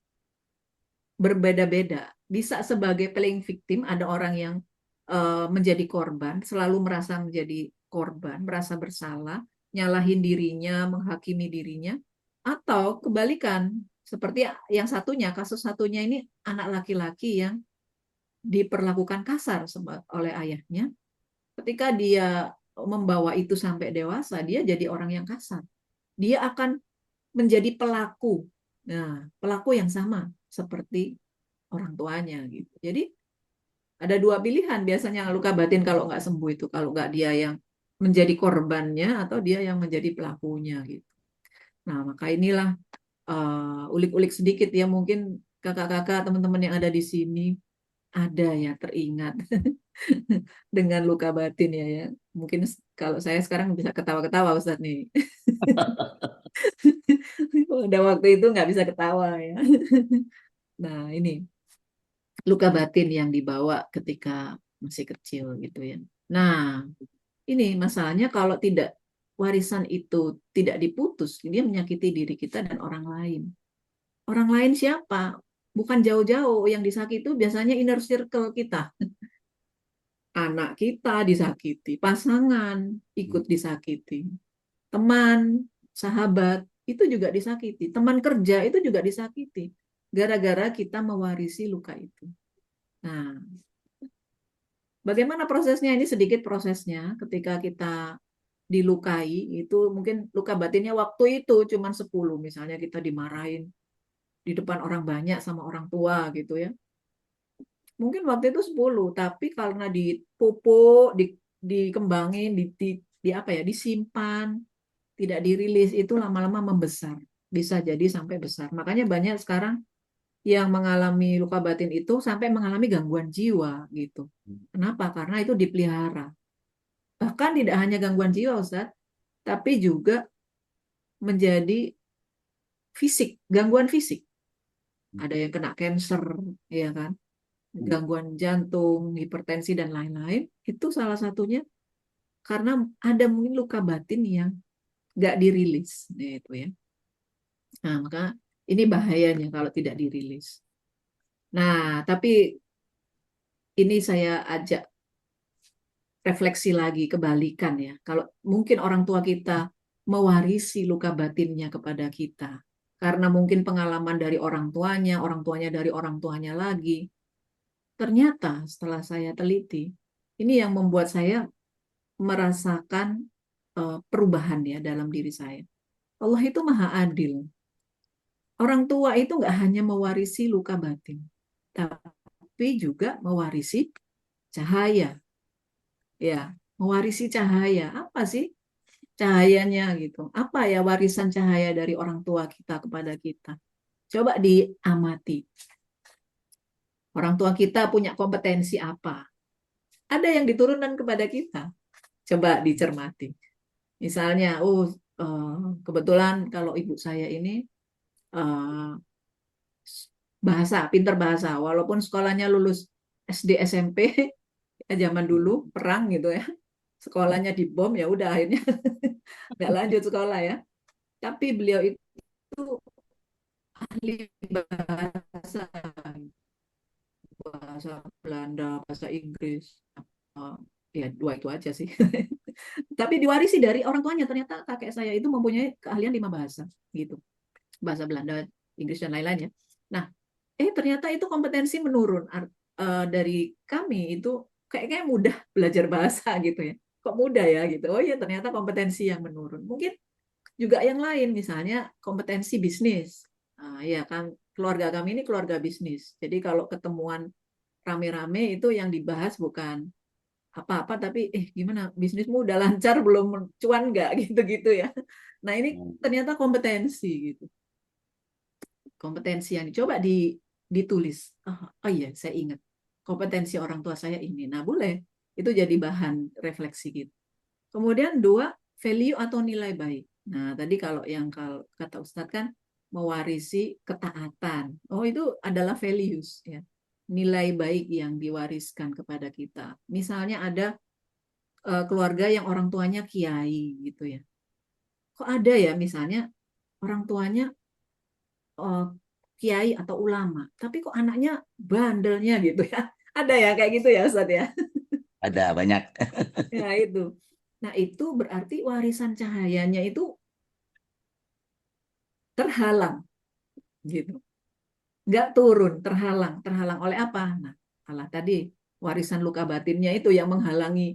berbeda-beda. Bisa sebagai playing victim, ada orang yang menjadi korban, selalu merasa menjadi korban, merasa bersalah, nyalahin dirinya, menghakimi dirinya, atau kebalikan, seperti yang satunya, kasus satunya ini anak laki-laki yang diperlakukan kasar oleh ayahnya. Ketika dia membawa itu sampai dewasa, dia jadi orang yang kasar. Dia akan menjadi pelaku. Nah, pelaku yang sama seperti orang tuanya gitu. Jadi ada 2 pilihan biasanya luka batin kalau nggak sembuh itu, kalau nggak dia yang menjadi korbannya atau dia yang menjadi pelakunya gitu. Nah maka inilah ulik-ulik sedikit ya, mungkin kakak-kakak teman-teman yang ada di sini ada ya teringat dengan luka batin ya. Mungkin kalau saya sekarang bisa ketawa-ketawa Ustadz nih. Udah waktu itu nggak bisa ketawa ya. Nah ini luka batin yang dibawa ketika masih kecil gitu ya. Nah, ini masalahnya kalau tidak warisan itu tidak diputus, dia menyakiti diri kita dan orang lain. Orang lain siapa? Bukan jauh-jauh, yang disakiti itu biasanya inner circle kita. Anak kita disakiti, pasangan ikut disakiti, teman, sahabat itu juga disakiti, teman kerja itu juga disakiti. Gara-gara kita mewarisi luka itu. Nah, bagaimana prosesnya? Ini sedikit prosesnya ketika kita dilukai, itu mungkin luka batinnya waktu itu cuma 10, misalnya kita dimarahin di depan orang banyak sama orang tua gitu ya. Mungkin waktu itu 10, tapi karena dipupuk, dikembangin, di apa ya, disimpan, tidak dirilis, itu lama-lama membesar. Bisa jadi sampai besar. Makanya banyak sekarang yang mengalami luka batin itu sampai mengalami gangguan jiwa gitu. Kenapa? Karena itu dipelihara. Bahkan tidak hanya gangguan jiwa, Ustaz, tapi juga menjadi fisik, gangguan fisik. Ada yang kena cancer, ya kan? Gangguan jantung, hipertensi dan lain-lain. Itu salah satunya karena ada mungkin luka batin yang nggak dirilis, itu ya. Nah, maka ini bahayanya kalau tidak dirilis. Nah, tapi ini saya ajak refleksi lagi, kebalikan ya. Kalau mungkin orang tua kita mewarisi luka batinnya kepada kita, karena mungkin pengalaman dari orang tuanya dari orang tuanya lagi. Ternyata setelah saya teliti, ini yang membuat saya merasakan perubahan ya dalam diri saya. Allah itu maha adil. Orang tua itu nggak hanya mewarisi luka batin, tapi juga mewarisi cahaya. Ya, mewarisi cahaya. Apa sih cahayanya gitu? Apa ya warisan cahaya dari orang tua kita kepada kita? Coba diamati. Orang tua kita punya kompetensi apa? Ada yang diturunkan kepada kita. Coba dicermati. Misalnya, kebetulan kalau ibu saya ini eh, pinter bahasa, walaupun sekolahnya lulus SD SMP zaman dulu perang gitu ya, sekolahnya dibom ya udah akhirnya nggak lanjut sekolah ya. Tapi beliau itu ahli bahasa, bahasa Belanda, bahasa Inggris. Eh, ya dua itu aja sih. Tapi diwarisi dari orang tuanya, ternyata kakek saya itu mempunyai keahlian 5 bahasa gitu. Bahasa Belanda, Inggris dan lain-lain ya. Nah, ternyata itu kompetensi menurun. Dari kami itu kayaknya mudah belajar bahasa gitu ya. Kok mudah ya gitu. Oh ya, ternyata kompetensi yang menurun. Mungkin juga yang lain, misalnya kompetensi bisnis. Ya kan, keluarga kami ini keluarga bisnis. Jadi kalau ketemuan rame-rame itu yang dibahas bukan apa-apa, tapi gimana bisnismu udah lancar belum, cuan nggak gitu-gitu ya. Nah ini ternyata kompetensi gitu. Kompetensi yang coba ditulis. Oh iya, saya ingat. Kompetensi orang tua saya ini. Nah, boleh. Itu jadi bahan refleksi gitu. Kemudian 2, value atau nilai baik. Nah, tadi kalau yang kata Ustadz kan mewarisi ketaatan. Oh, itu adalah values ya. Nilai baik yang diwariskan kepada kita. Misalnya ada keluarga yang orang tuanya kiai gitu ya. Kok ada ya misalnya orang tuanya eh, kiai atau ulama, tapi kok anaknya bandelnya gitu ya. Ada ya kayak gitu ya Ustaz ya.
Ada banyak.
Ya itu. Nah itu berarti warisan cahayanya itu terhalang gitu. Nggak turun, terhalang. Terhalang oleh apa? Nah, Allah tadi warisan luka batinnya itu yang menghalangi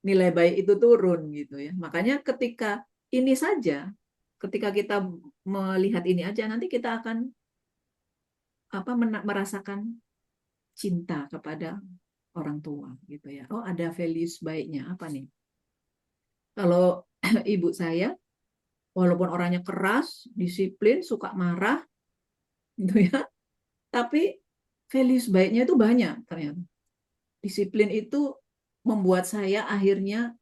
nilai baik itu turun gitu ya. Makanya ketika ini saja, ketika kita melihat ini aja, nanti kita akan merasakan cinta kepada orang tua gitu ya. Oh, ada values baiknya apa nih? Kalau ibu saya walaupun orangnya keras, disiplin, suka marah gitu ya, tapi values baiknya itu banyak ternyata. Disiplin itu membuat saya akhirnya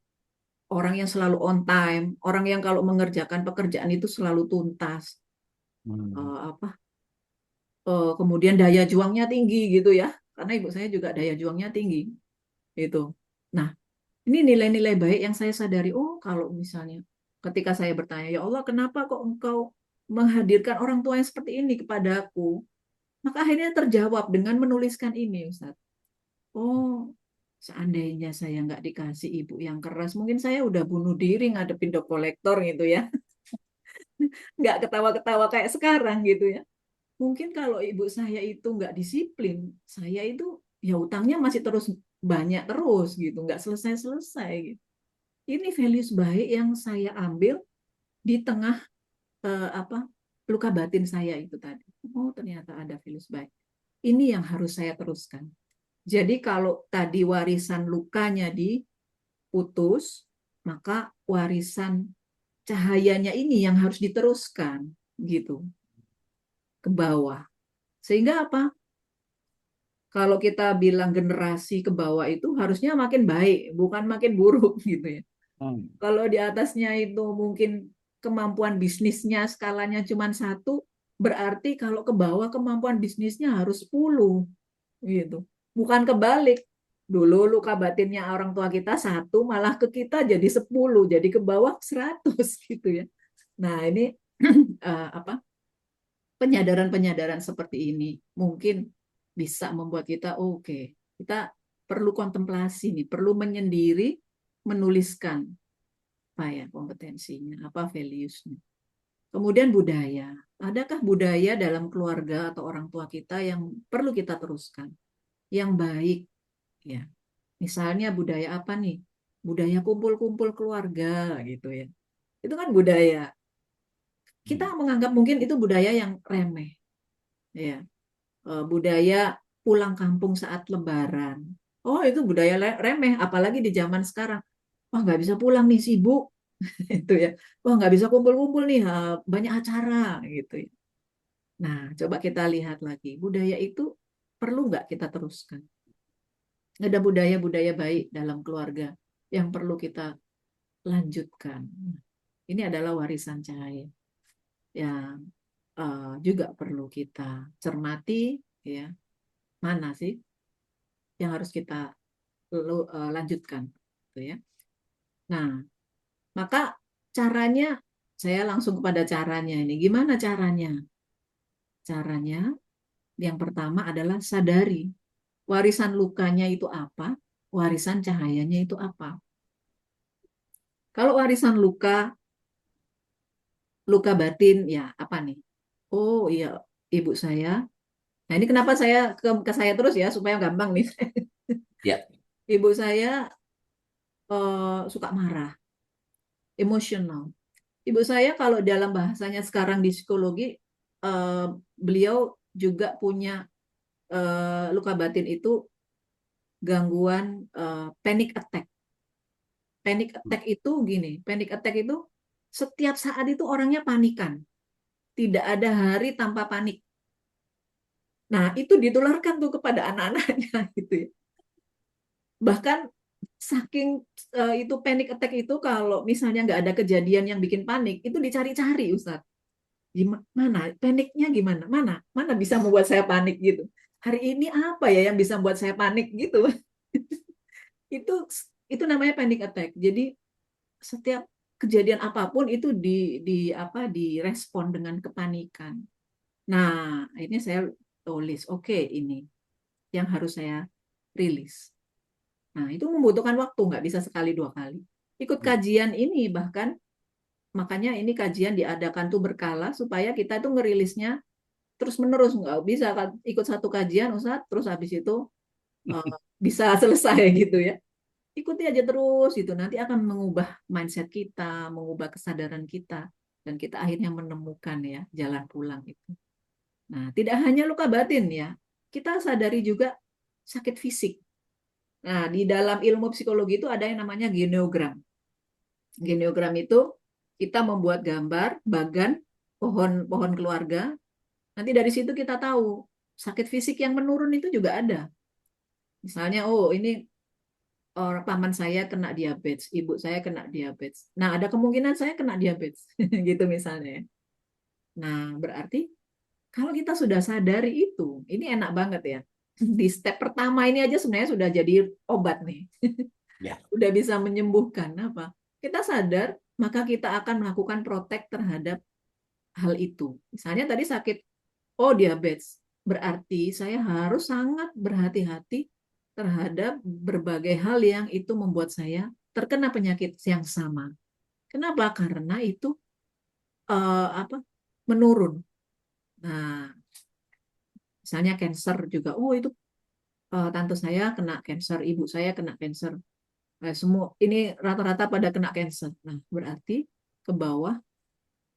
orang yang selalu on time, orang yang kalau mengerjakan pekerjaan itu selalu tuntas. Apa kemudian daya juangnya tinggi gitu ya, karena ibu saya juga daya juangnya tinggi itu. Nah, ini nilai-nilai baik yang saya sadari. Oh, kalau misalnya ketika saya bertanya, ya Allah, kenapa kok engkau menghadirkan orang tua yang seperti ini kepadaku? Maka akhirnya terjawab dengan menuliskan ini, Ustaz. Oh, seandainya saya nggak dikasih ibu yang keras, mungkin saya udah bunuh diri ngadepin dep kolektor gitu ya. Nggak ketawa-ketawa kayak sekarang gitu ya. Mungkin kalau ibu saya itu nggak disiplin, saya itu ya utangnya masih terus banyak terus gitu, nggak selesai-selesai gitu. Ini values baik yang saya ambil di tengah apa luka batin saya itu tadi. Oh, ternyata ada values baik. Ini yang harus saya teruskan. Jadi kalau tadi warisan lukanya diputus, maka warisan cahayanya ini yang harus diteruskan gitu ke bawah. Sehingga apa? Kalau kita bilang generasi ke bawah itu harusnya makin baik, bukan makin buruk gitu ya. Kalau di atasnya itu mungkin kemampuan bisnisnya skalanya cuma 1, berarti kalau ke bawah kemampuan bisnisnya harus 10 gitu. Bukan kebalik. Dulu luka batinnya orang tua kita 1, malah ke kita jadi 10, jadi ke bawah 100 gitu ya. Nah, ini apa? Penyadaran-penyadaran seperti ini mungkin bisa membuat kita oke, kita perlu kontemplasi nih, perlu menyendiri, menuliskan apa ya kompetensinya, apa values-nya. Kemudian budaya. Adakah budaya dalam keluarga atau orang tua kita yang perlu kita teruskan? Yang baik ya. Misalnya budaya apa nih? Budaya kumpul-kumpul keluarga gitu ya. Itu kan budaya. Kita menganggap mungkin itu budaya yang remeh. Ya. Budaya pulang kampung saat Lebaran. Oh, itu budaya remeh, apalagi di zaman sekarang. Wah, nggak bisa pulang nih, sibuk. Itu ya. Wah, nggak bisa kumpul-kumpul nih, banyak acara gitu ya. Nah, coba kita lihat lagi. Budaya itu perlu nggak kita teruskan? Ada budaya-budaya baik dalam keluarga yang perlu kita lanjutkan. Ini adalah warisan cahaya yang juga perlu kita cermati, ya. Mana sih yang harus kita lanjutkan, gitu ya. Nah, maka caranya, saya langsung kepada caranya ini. Gimana caranya? Caranya yang pertama adalah sadari warisan lukanya itu apa, warisan cahayanya itu apa. Kalau warisan luka batin, ya apa nih? Oh iya, ibu saya. Nah ini kenapa saya ke saya terus ya, supaya gampang nih.
Ya.
Ibu saya suka marah, emosional. Ibu saya kalau dalam bahasanya sekarang di psikologi, beliau juga punya luka batin itu gangguan panic attack. Panic attack itu gini, panic attack itu setiap saat itu orangnya panikan. Tidak ada hari tanpa panik. Nah, itu ditularkan tuh kepada anak-anaknya gitu ya. Bahkan saking itu panic attack itu, kalau misalnya nggak ada kejadian yang bikin panik, itu dicari-cari, Ustadz. Gimana? Paniknya gimana? Mana bisa membuat saya panik gitu. Hari ini apa ya yang bisa membuat saya panik gitu. itu namanya panic attack. Jadi setiap kejadian apapun itu direspon dengan kepanikan. Nah, ini saya tulis, oke, ini yang harus saya rilis. Nah, itu membutuhkan waktu, nggak bisa sekali dua kali. Ikut kajian ini bahkan, makanya ini kajian diadakan tuh berkala supaya kita tuh ngerilisnya terus menerus, nggak bisa ikut satu kajian Ustaz terus habis itu bisa selesai gitu ya. Ikuti aja terus itu, nanti akan mengubah mindset kita, mengubah kesadaran kita, dan kita akhirnya menemukan ya jalan pulang itu. Nah, tidak hanya luka batin ya, kita sadari juga sakit fisik. Nah, di dalam ilmu psikologi itu ada yang namanya geneogram. Geneogram itu kita membuat gambar bagan pohon keluarga. Nanti dari situ kita tahu sakit fisik yang menurun itu juga ada. Misalnya, oh ini paman saya kena diabetes, ibu saya kena diabetes. Nah, ada kemungkinan saya kena diabetes, gitu misalnya. Nah, berarti kalau kita sudah sadari itu, ini enak banget ya. Di step pertama ini aja sebenarnya sudah jadi obat nih.
Ya.
Udah bisa menyembuhkan apa? Kita sadar, maka kita akan melakukan protek terhadap hal itu. Misalnya tadi sakit, oh diabetes, berarti saya harus sangat berhati-hati terhadap berbagai hal yang itu membuat saya terkena penyakit yang sama. Kenapa? Karena itu menurun. Nah, misalnya cancer juga, oh itu tante saya kena cancer, ibu saya kena cancer. Semua ini rata-rata pada kena cancer. Nah, berarti ke bawah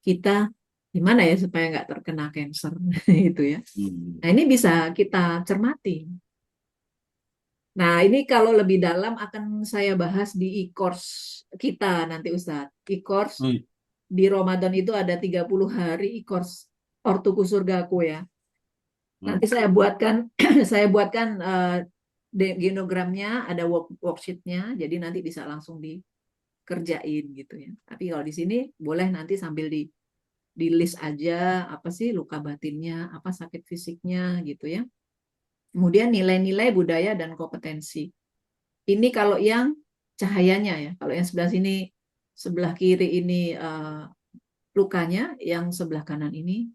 kita gimana ya supaya nggak terkena cancer itu ya. Nah, ini bisa kita cermati. Nah, ini kalau lebih dalam akan saya bahas di e-course kita nanti Ustadz. E-course di Ramadan itu ada 30 hari e-course Ortuku Surgaku ya. Nanti saya buatkan genogramnya, ada worksheet-nya, jadi nanti bisa langsung dikerjain gitu ya. Tapi kalau di sini boleh nanti sambil di list aja apa sih luka batinnya, apa sakit fisiknya gitu ya. Kemudian nilai-nilai budaya dan kompetensi. Ini kalau yang cahayanya ya. Kalau yang sebelah sini, sebelah kiri ini lukanya, yang sebelah kanan ini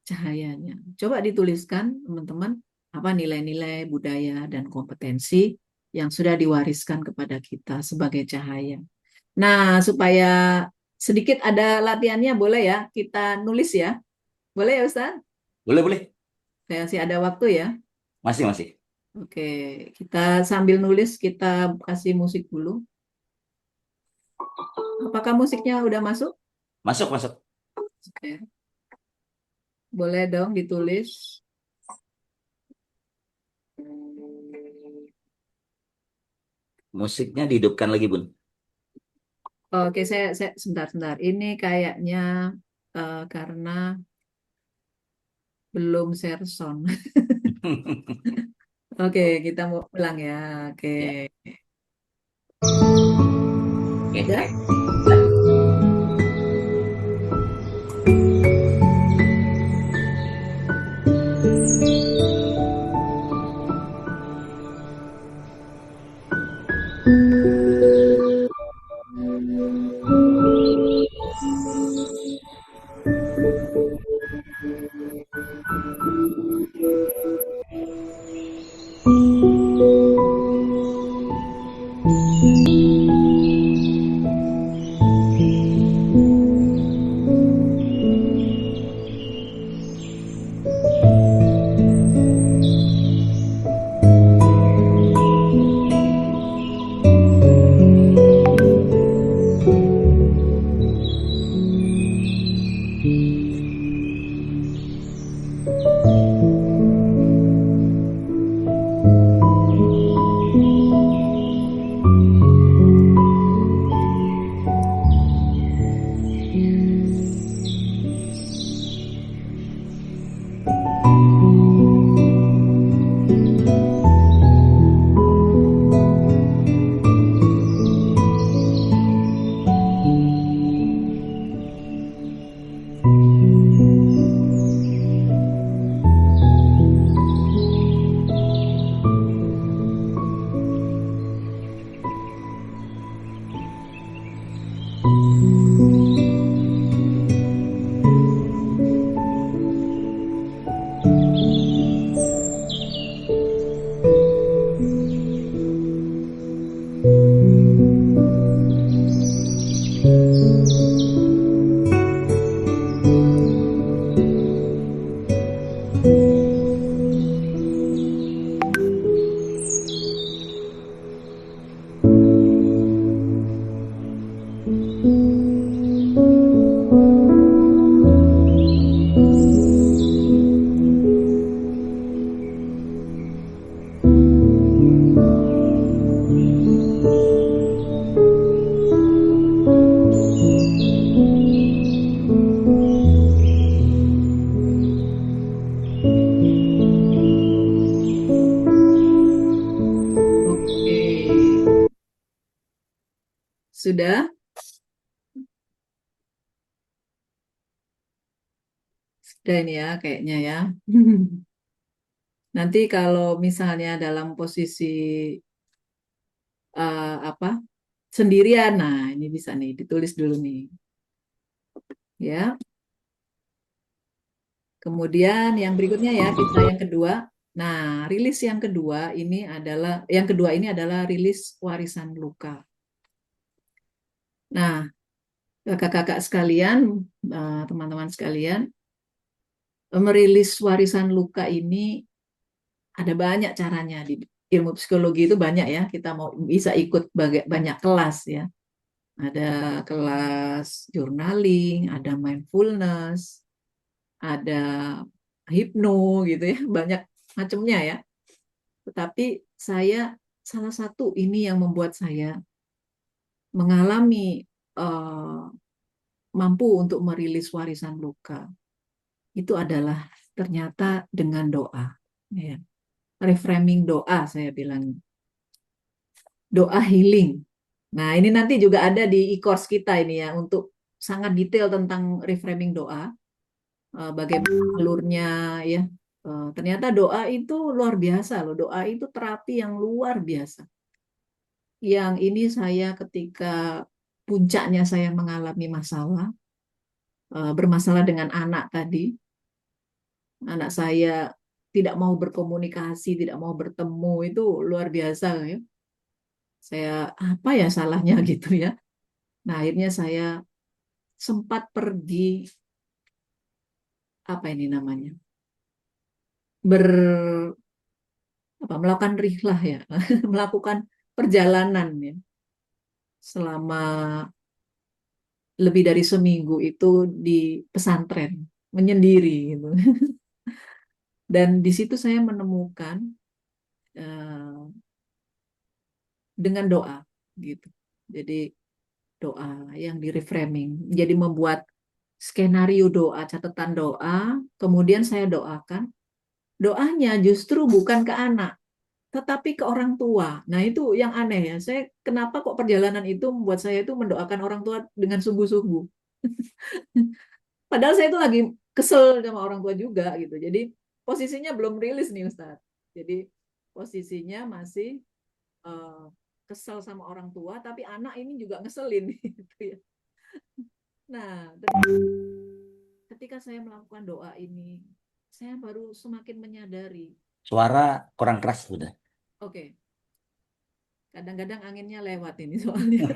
cahayanya. Coba dituliskan teman-teman apa nilai-nilai budaya dan kompetensi yang sudah diwariskan kepada kita sebagai cahaya. Nah, supaya sedikit ada latihannya, boleh ya kita nulis ya? Boleh ya Ustaz?
Boleh.
Saya masih ada waktu ya?
Masih.
Oke, kita sambil nulis, kita kasih musik dulu. Apakah musiknya udah masuk?
Masuk.
Oke. Boleh dong ditulis.
Musiknya dihidupkan lagi, Bun.
Oke, saya sebentar. Ini kayaknya karena belum share sound. Oke, kita mau ulang ya. Oke.
Ya.
Ya. Oke, sudah? Sudah ini ya kayaknya ya. Nanti kalau misalnya dalam posisi apa sendirian, nah ini bisa nih ditulis dulu nih, ya. Kemudian yang berikutnya ya kita yang kedua. Nah, rilis yang kedua ini adalah rilis warisan luka. Nah, kakak-kakak sekalian, teman-teman sekalian, merilis warisan luka ini ada banyak caranya di ilmu psikologi itu banyak ya. Kita mau bisa ikut banyak kelas ya. Ada kelas journaling, ada mindfulness, ada hipno gitu ya, banyak macamnya ya. Tetapi salah satu ini yang membuat saya mengalami mampu untuk merilis warisan luka itu adalah ternyata dengan doa. Ya. Reframing doa saya bilang. Doa healing. Nah, ini nanti juga ada di e-course kita ini ya untuk sangat detail tentang reframing doa, bagaimana alurnya ya. Ternyata doa itu luar biasa loh. Doa itu terapi yang luar biasa. Yang ini saya ketika puncaknya saya mengalami masalah, bermasalah dengan anak tadi. Anak saya tidak mau berkomunikasi, tidak mau bertemu, itu luar biasa ya. Saya apa ya salahnya gitu ya. Nah, akhirnya saya sempat pergi apa ini namanya? Melakukan rihlah ya, melakukan perjalanan ya selama lebih dari seminggu itu di pesantren menyendiri gitu. Dan di situ saya menemukan dengan doa gitu. Jadi doa yang di reframing. Jadi membuat skenario doa, catatan doa, kemudian saya doakan. Doanya justru bukan ke anak, tetapi ke orang tua. Nah, itu yang aneh ya. Kenapa kok perjalanan itu membuat saya itu mendoakan orang tua dengan sungguh-sungguh. Padahal saya itu lagi kesel sama orang tua juga gitu. Jadi posisinya belum rilis nih Ustadz. Jadi posisinya masih eh, kesel sama orang tua, tapi anak ini juga ngeselin gitu ya. Nah, ketika saya melakukan doa ini, saya baru semakin menyadari,
Suara kurang keras sudah.
oke, kadang-kadang anginnya lewat ini soalnya.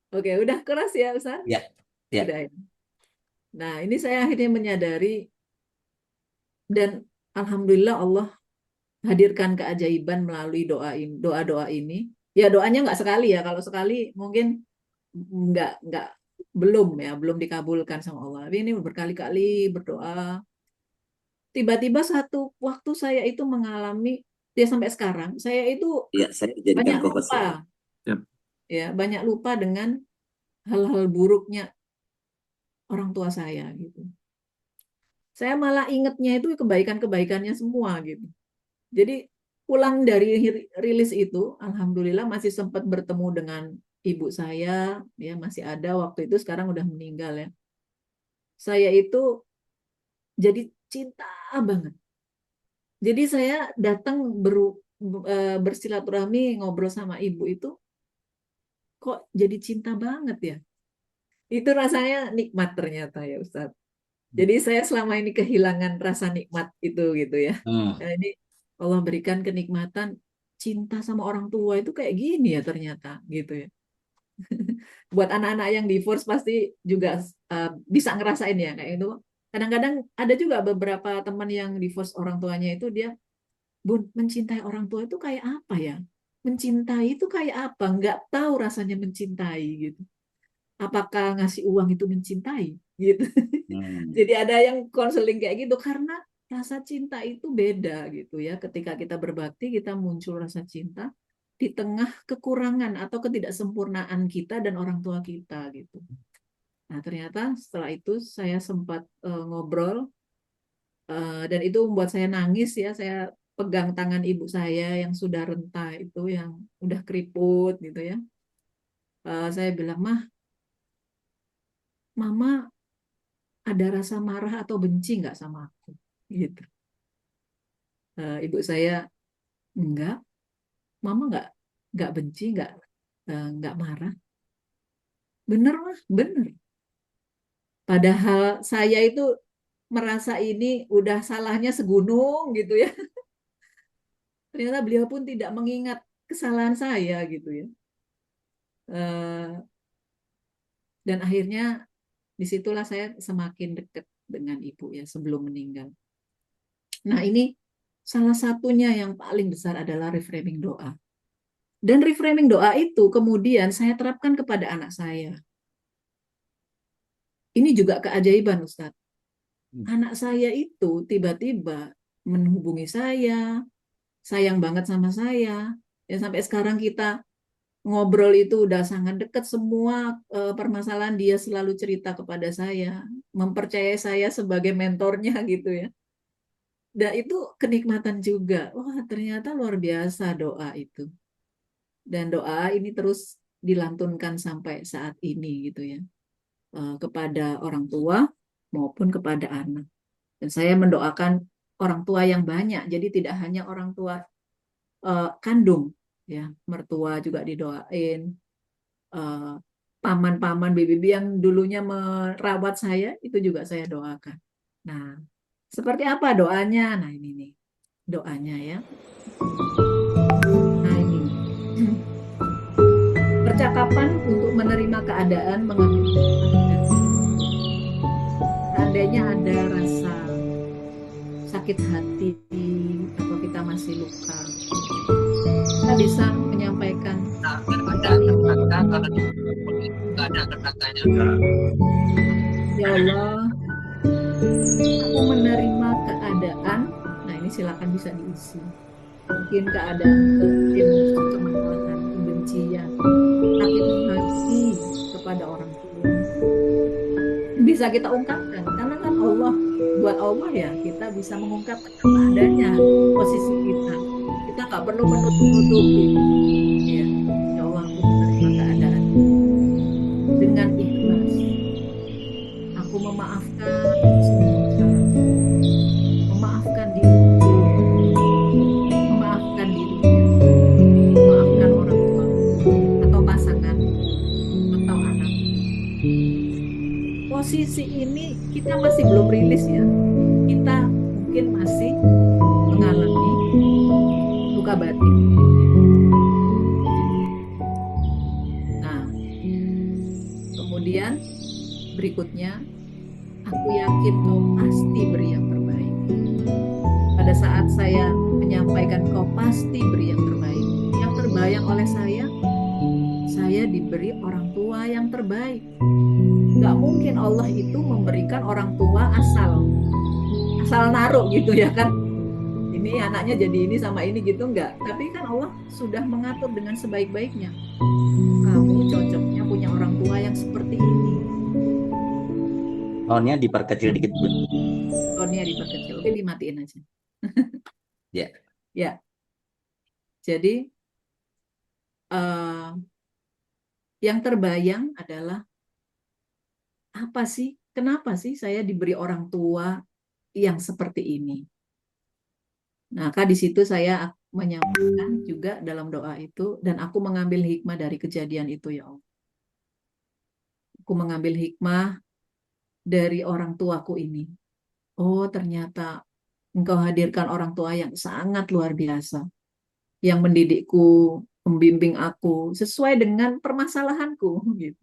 Oke, udah keras ya Ustaz?
Ya, ya.
Udah ya. Nah, ini saya akhirnya menyadari dan alhamdulillah Allah hadirkan keajaiban melalui doa-doa ini. Ya doanya nggak sekali ya. Kalau sekali mungkin nggak belum dikabulkan sama Allah. Tapi ini berkali-kali berdoa. Tiba-tiba satu waktu saya itu mengalami ya sampai sekarang saya itu
Ya, saya dijadikan
banyak
co-host.
lupa
Yap.
ya banyak lupa dengan hal-hal buruknya orang tua saya gitu. Saya malah ingetnya itu kebaikan-kebaikannya semua gitu. Jadi pulang dari rilis itu, alhamdulillah masih sempat bertemu dengan ibu saya, ya masih ada waktu itu, sekarang udah meninggal ya. Saya itu jadi cinta banget. Jadi saya datang bersilaturahmi ngobrol sama ibu itu, kok jadi cinta banget ya. Itu rasanya nikmat ternyata ya Ustadz. Jadi saya selama ini kehilangan rasa nikmat itu gitu ya. Nah, ini Allah berikan kenikmatan cinta sama orang tua itu kayak gini ya ternyata gitu ya. Buat anak-anak yang divorce pasti juga bisa ngerasain ya kayak itu. Kadang-kadang ada juga beberapa teman yang divorce orang tuanya itu dia, Bun, mencintai orang tua itu kayak apa ya? Mencintai itu kayak apa? Nggak tahu rasanya mencintai gitu. Apakah ngasih uang itu mencintai gitu. Jadi ada yang konseling kayak gitu karena rasa cinta itu beda gitu ya. Ketika kita berbakti kita muncul rasa cinta di tengah kekurangan atau ketidaksempurnaan kita dan orang tua kita gitu. Nah, ternyata setelah itu saya sempat ngobrol dan itu membuat saya nangis ya. Saya pegang tangan ibu saya yang sudah renta itu yang udah keriput gitu ya. Saya bilang, Mama ada rasa marah atau benci nggak sama aku? Gitu. Ibu saya, enggak, Mama nggak benci, nggak marah. Bener, Mah, bener. Padahal saya itu merasa ini udah salahnya segunung gitu ya. Ternyata beliau pun tidak mengingat kesalahan saya gitu ya. Dan akhirnya disitulah saya semakin dekat dengan ibu ya sebelum meninggal. Nah ini salah satunya yang paling besar adalah reframing doa. Dan reframing doa itu kemudian saya terapkan kepada anak saya. Ini juga keajaiban Ustadz. Anak saya itu tiba-tiba menghubungi saya, sayang banget sama saya. Ya sampai sekarang kita ngobrol itu udah sangat dekat, semua permasalahan dia selalu cerita kepada saya, mempercayai saya sebagai mentornya gitu ya. Dan itu kenikmatan juga. Wah, ternyata luar biasa doa itu. Dan doa ini terus dilantunkan sampai saat ini gitu ya. Kepada orang tua maupun kepada anak. Dan saya mendoakan orang tua yang banyak. Jadi tidak hanya orang tua kandung, ya, mertua juga didoain. Paman-paman bibi yang dulunya merawat saya itu juga saya doakan. Nah, seperti apa doanya? Nah, ini nih doanya ya. Nah, ini. Percakapan untuk menerima keadaan mengambil. Seandainya ada rasa sakit hati atau kita masih luka, kita bisa menyampaikan ya Allah, aku menerima keadaan. Nah ini silakan bisa diisi. Mungkin keadaan kemarahan, kebencian, sakit hati kepada orang tua bisa kita ungkapkan karena kan Allah, buat Allah ya kita bisa mengungkapkan apa adanya posisi kita nggak perlu menutup-nutupi ya. Ya Allah, aku menerima keadaan dengan ikhlas, aku memaafkan semua sebelum rilis ya, kita mungkin masih mengalami luka batin. Nah, kemudian berikutnya, aku yakin kau pasti beri yang terbaik. Pada saat saya menyampaikan kau pasti beri yang terbaik, yang terbayang oleh saya diberi orang tua yang terbaik. Gak mungkin Allah itu memberikan orang tua asal naruh gitu ya kan. Ini anaknya jadi ini sama ini gitu, enggak. Tapi kan Allah sudah mengatur dengan sebaik-baiknya. Kamu cocoknya punya orang tua yang seperti ini.
Soundnya diperkecil dikit, Bun.
Tonnya diperkecil. Oke, dimatiin aja.
Ya.
Ya. Jadi yang terbayang adalah apa sih? Kenapa sih saya diberi orang tua yang seperti ini? Nah, di situ saya menyampaikan juga dalam doa itu, dan aku mengambil hikmah dari kejadian itu ya Allah. Aku mengambil hikmah dari orang tuaku ini. Oh, ternyata Engkau hadirkan orang tua yang sangat luar biasa, yang mendidikku, membimbing aku sesuai dengan permasalahanku gitu.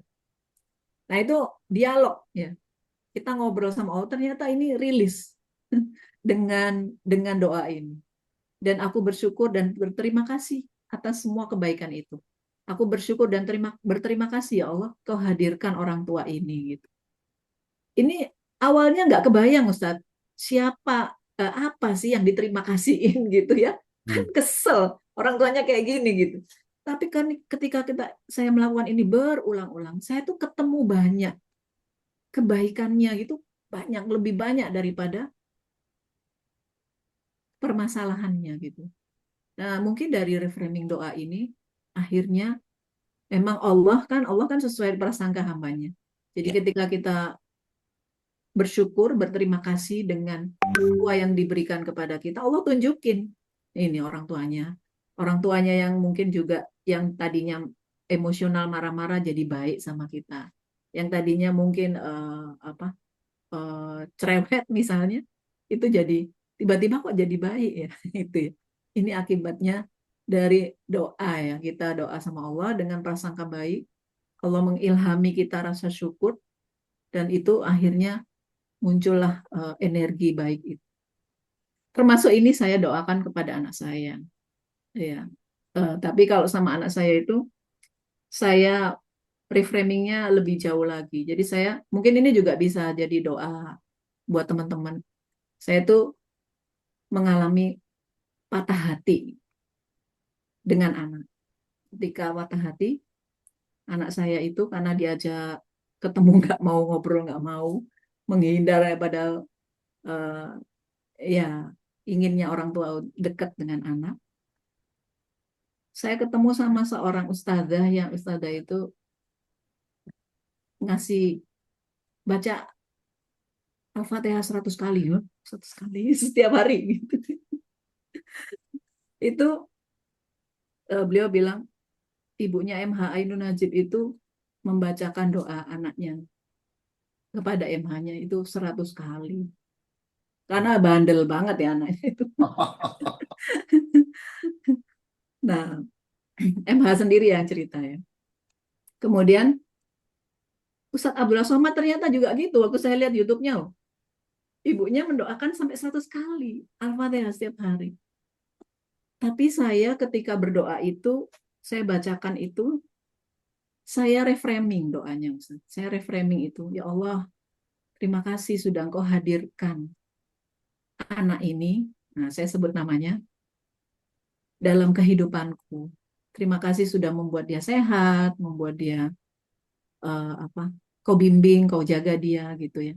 Nah, itu dialog ya. Kita ngobrol sama Allah, ternyata ini rilis dengan doa ini. Dan aku bersyukur dan berterima kasih atas semua kebaikan itu. Aku bersyukur dan berterima kasih ya Allah, Kau hadirkan orang tua ini gitu. Ini awalnya nggak kebayang Ustadz, siapa apa sih yang diterima kasihin gitu ya. Kan kesel orang tuanya kayak gini gitu. Tapi kan ketika saya melakukan ini berulang-ulang, saya tuh ketemu banyak kebaikannya gitu, lebih banyak daripada permasalahannya gitu. Nah, mungkin dari reframing doa ini akhirnya memang Allah kan sesuai prasangka hambanya. Jadi ketika kita bersyukur, berterima kasih dengan tua yang diberikan kepada kita, Allah tunjukin ini orang tuanya. Orang tuanya yang mungkin juga yang tadinya emosional marah-marah jadi baik sama kita. Yang tadinya mungkin cerewet misalnya, itu jadi tiba-tiba kok jadi baik ya. Itu ya. Ini akibatnya dari doa ya. Kita doa sama Allah dengan prasangka baik. Allah mengilhami kita rasa syukur, dan itu akhirnya muncullah energi baik itu. Termasuk ini saya doakan kepada anak saya. Ya. Tapi kalau sama anak saya itu, saya reframingnya lebih jauh lagi. Jadi saya, mungkin ini juga bisa jadi doa buat teman-teman. Saya tuh mengalami patah hati dengan anak. Ketika patah hati, anak saya itu karena diajak ketemu nggak mau, ngobrol nggak mau, menghindar daripada ya inginnya orang tua dekat dengan anak. Saya ketemu sama seorang ustadzah, yang ustadzah itu ngasih baca Al-Fatihah 100 kali, 100 kali setiap hari gitu. Itu beliau bilang ibunya MH Ainun Najib itu membacakan doa anaknya kepada MH-nya itu 100 kali. Karena bandel banget ya anaknya itu. Nah, MH sendiri yang cerita ya. Kemudian Ustadz Abdullah Somad ternyata juga gitu. Waktu saya lihat YouTube-nya, ibunya mendoakan sampai 100 kali Al-Fatihah setiap hari. Tapi saya ketika berdoa itu, saya bacakan itu, saya reframing doanya, Ustaz. Saya reframing itu, ya Allah, terima kasih sudah Engkau hadirkan anak ini, nah saya sebut namanya, dalam kehidupanku. Terima kasih sudah membuat dia sehat, membuat dia Kau bimbing, Kau jaga dia gitu ya.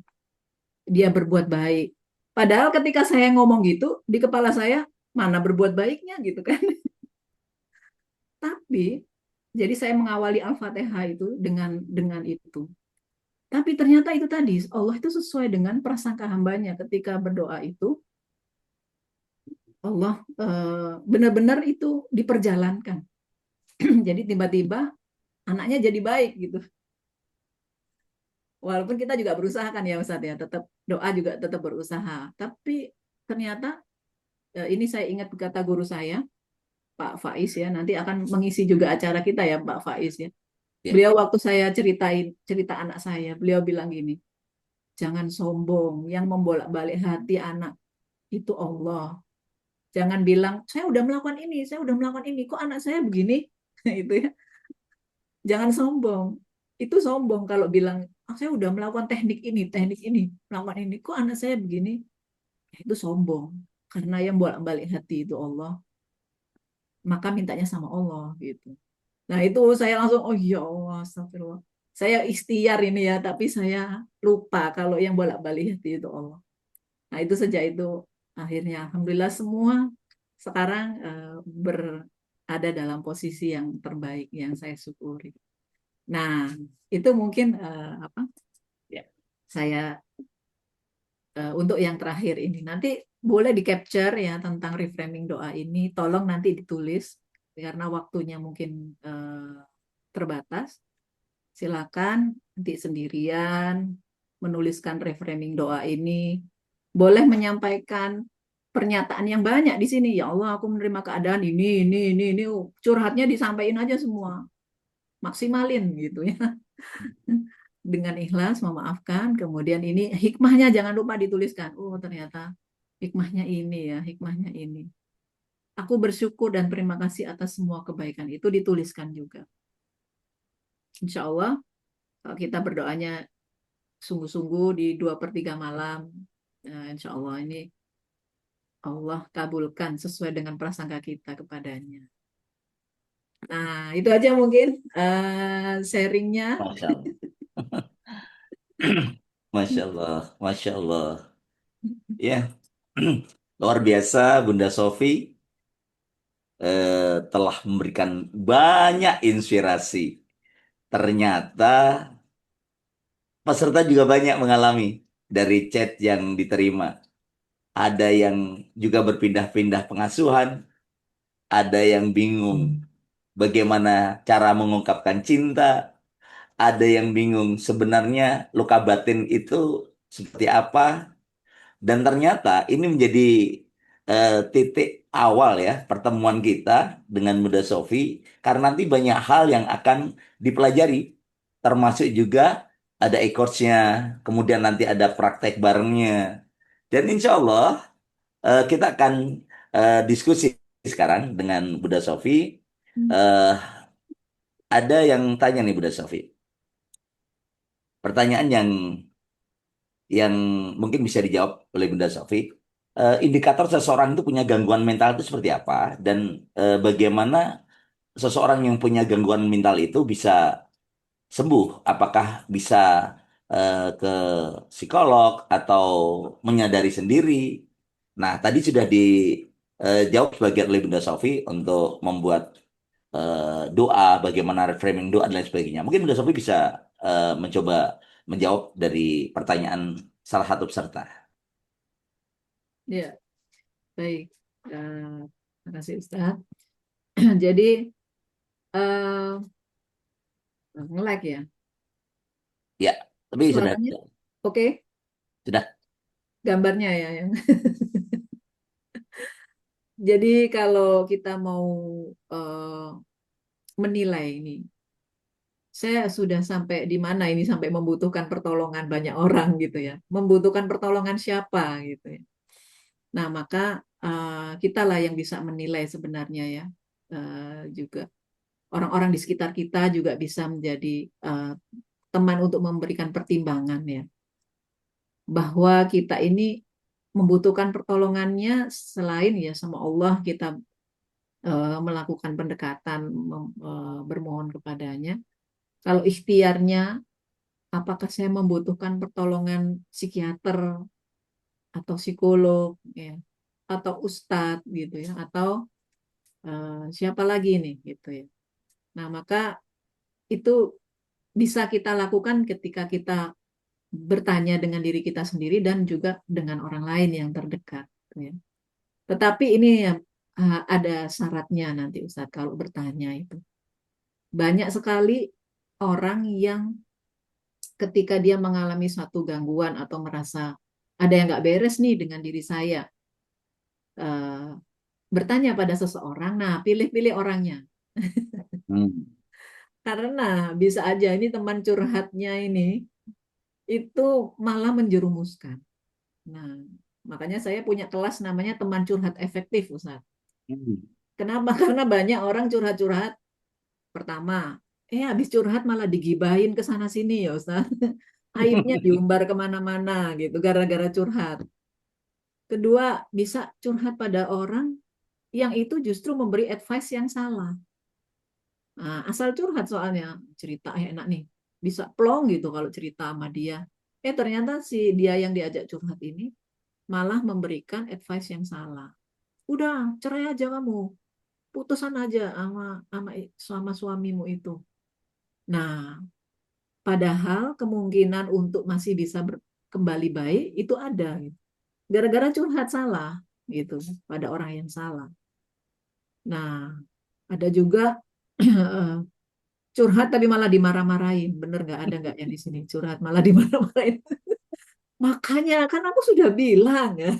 Dia berbuat baik. Padahal ketika saya ngomong gitu, di kepala saya mana berbuat baiknya gitu kan. Tapi jadi saya mengawali Al-Fatihah itu dengan itu. Tapi ternyata itu tadi, Allah itu sesuai dengan prasangka hambanya. Ketika berdoa itu, Allah benar-benar itu diperjalankan. Jadi tiba-tiba anaknya jadi baik gitu. Walaupun kita juga berusaha kan ya Ustadz ya, tetap doa juga tetap berusaha. Tapi ternyata ini saya ingat kata guru saya, Pak Faiz ya, nanti akan mengisi juga acara kita ya Pak Faiz ya.
Ya.
Beliau waktu saya ceritain cerita anak saya, beliau bilang gini, jangan sombong, yang membolak-balik hati anak itu Allah. Jangan bilang, saya udah melakukan ini, saya udah melakukan ini, kok anak saya begini? Itu ya. Jangan sombong. Itu sombong kalau bilang, saya udah melakukan teknik ini, melakukan ini, kok anak saya begini? Itu sombong. Karena yang bolak-balik hati itu Allah, maka mintanya sama Allah gitu. Nah itu saya langsung, oh ya Allah, astagfirullah. Saya ikhtiar ini ya, tapi saya lupa kalau yang bolak-balik hati itu Allah. Nah itu sejak itu akhirnya Alhamdulillah semua sekarang berada dalam posisi yang terbaik yang saya syukuri. Nah itu mungkin apa ya saya untuk yang terakhir ini nanti boleh di capture ya tentang reframing doa ini. Tolong nanti ditulis karena waktunya mungkin terbatas. Silakan nanti sendirian menuliskan reframing doa ini. Boleh menyampaikan pernyataan yang banyak di sini. Ya Allah, aku menerima keadaan ini. Curhatnya disampaikan aja semua. Maksimalin gitu ya. Dengan ikhlas memaafkan. Kemudian ini hikmahnya jangan lupa dituliskan. Oh, ternyata hikmahnya ini ya, hikmahnya ini. Aku bersyukur dan terima kasih atas semua kebaikan itu dituliskan juga. Insya Allah, kalau kita berdoanya sungguh-sungguh di 2/3 malam, insya Allah ini Allah kabulkan sesuai dengan prasangka kita kepadanya. Nah, itu aja mungkin sharingnya.
Masya Allah. Masya Allah. Masya Allah. Ya, luar biasa Bunda Sofi telah memberikan banyak inspirasi. Ternyata peserta juga banyak mengalami dari chat yang diterima. Ada yang juga berpindah-pindah pengasuhan, ada yang bingung bagaimana cara mengungkapkan cinta, ada yang bingung sebenarnya luka batin itu seperti apa, dan ternyata ini menjadi titik awal ya pertemuan kita dengan Bunda Sofi, karena nanti banyak hal yang akan dipelajari, termasuk juga ada e-course-nya, kemudian nanti ada praktek barengnya. Dan insya Allah kita akan diskusi sekarang dengan Bunda Sofi. Eh, ada yang tanya nih Bunda Sofi. Pertanyaan yang mungkin bisa dijawab oleh Bunda Sofi. Indikator seseorang itu punya gangguan mental itu seperti apa? Dan bagaimana seseorang yang punya gangguan mental itu bisa sembuh? Apakah bisa ke psikolog atau menyadari sendiri? Nah, tadi sudah dijawab sebagian oleh Bunda Sofi untuk membuat doa, bagaimana reframing doa dan lain sebagainya. Mungkin Bunda Sofi bisa mencoba menjawab dari pertanyaan salah satu peserta.
Ya, baik. Terima kasih Ustaz. Jadi nge-like ya.
Ya, tapi sudah,
Suaranya oke,
sudah.
gambarnya ya yang. Jadi kalau kita mau menilai ini, saya sudah sampai di mana ini sampai membutuhkan pertolongan banyak orang gitu ya. Membutuhkan pertolongan siapa gitu ya. Nah, maka kitalah yang bisa menilai sebenarnya ya. Juga orang-orang di sekitar kita juga bisa menjadi teman untuk memberikan pertimbangan ya. Bahwa kita ini membutuhkan pertolongannya selain ya sama Allah kita melakukan pendekatan bermohon kepadanya. Kalau ikhtiarnya, apakah saya membutuhkan pertolongan psikiater atau psikolog ya, atau ustadz gitu ya, atau siapa lagi nih gitu ya. Nah, maka itu bisa kita lakukan ketika kita bertanya dengan diri kita sendiri dan juga dengan orang lain yang terdekat ya. Tetapi ini ada syaratnya nanti Ustadz kalau bertanya itu. Banyak sekali orang yang ketika dia mengalami suatu gangguan atau merasa ada yang nggak beres nih dengan diri saya, eh, bertanya pada seseorang, nah pilih-pilih orangnya.
Hmm.
Karena bisa aja ini teman curhatnya ini itu malah menjerumuskan. Nah, makanya saya punya kelas namanya teman curhat efektif, Ustaz.
Hmm.
Kenapa? Karena banyak orang curhat-curhat. Pertama, habis curhat malah digibahin ke sana sini ya Ustaz. Aibnya diumbar kemana-mana gitu gara-gara curhat. Kedua, bisa curhat pada orang yang itu justru memberi advice yang salah. Nah, asal curhat soalnya cerita enak nih, bisa plong gitu kalau cerita sama dia. Ternyata si dia yang diajak curhat ini malah memberikan advice yang salah. Udah cerai aja kamu, putusan aja sama suamimu itu. Nah, padahal kemungkinan untuk masih bisa kembali baik itu ada, gitu. Gara-gara curhat salah gitu pada orang yang salah. Nah, ada juga curhat tapi malah dimarah-marahin. Bener nggak, ada nggak yang di sini curhat malah dimarah-marahin? Makanya kan aku sudah bilang ya,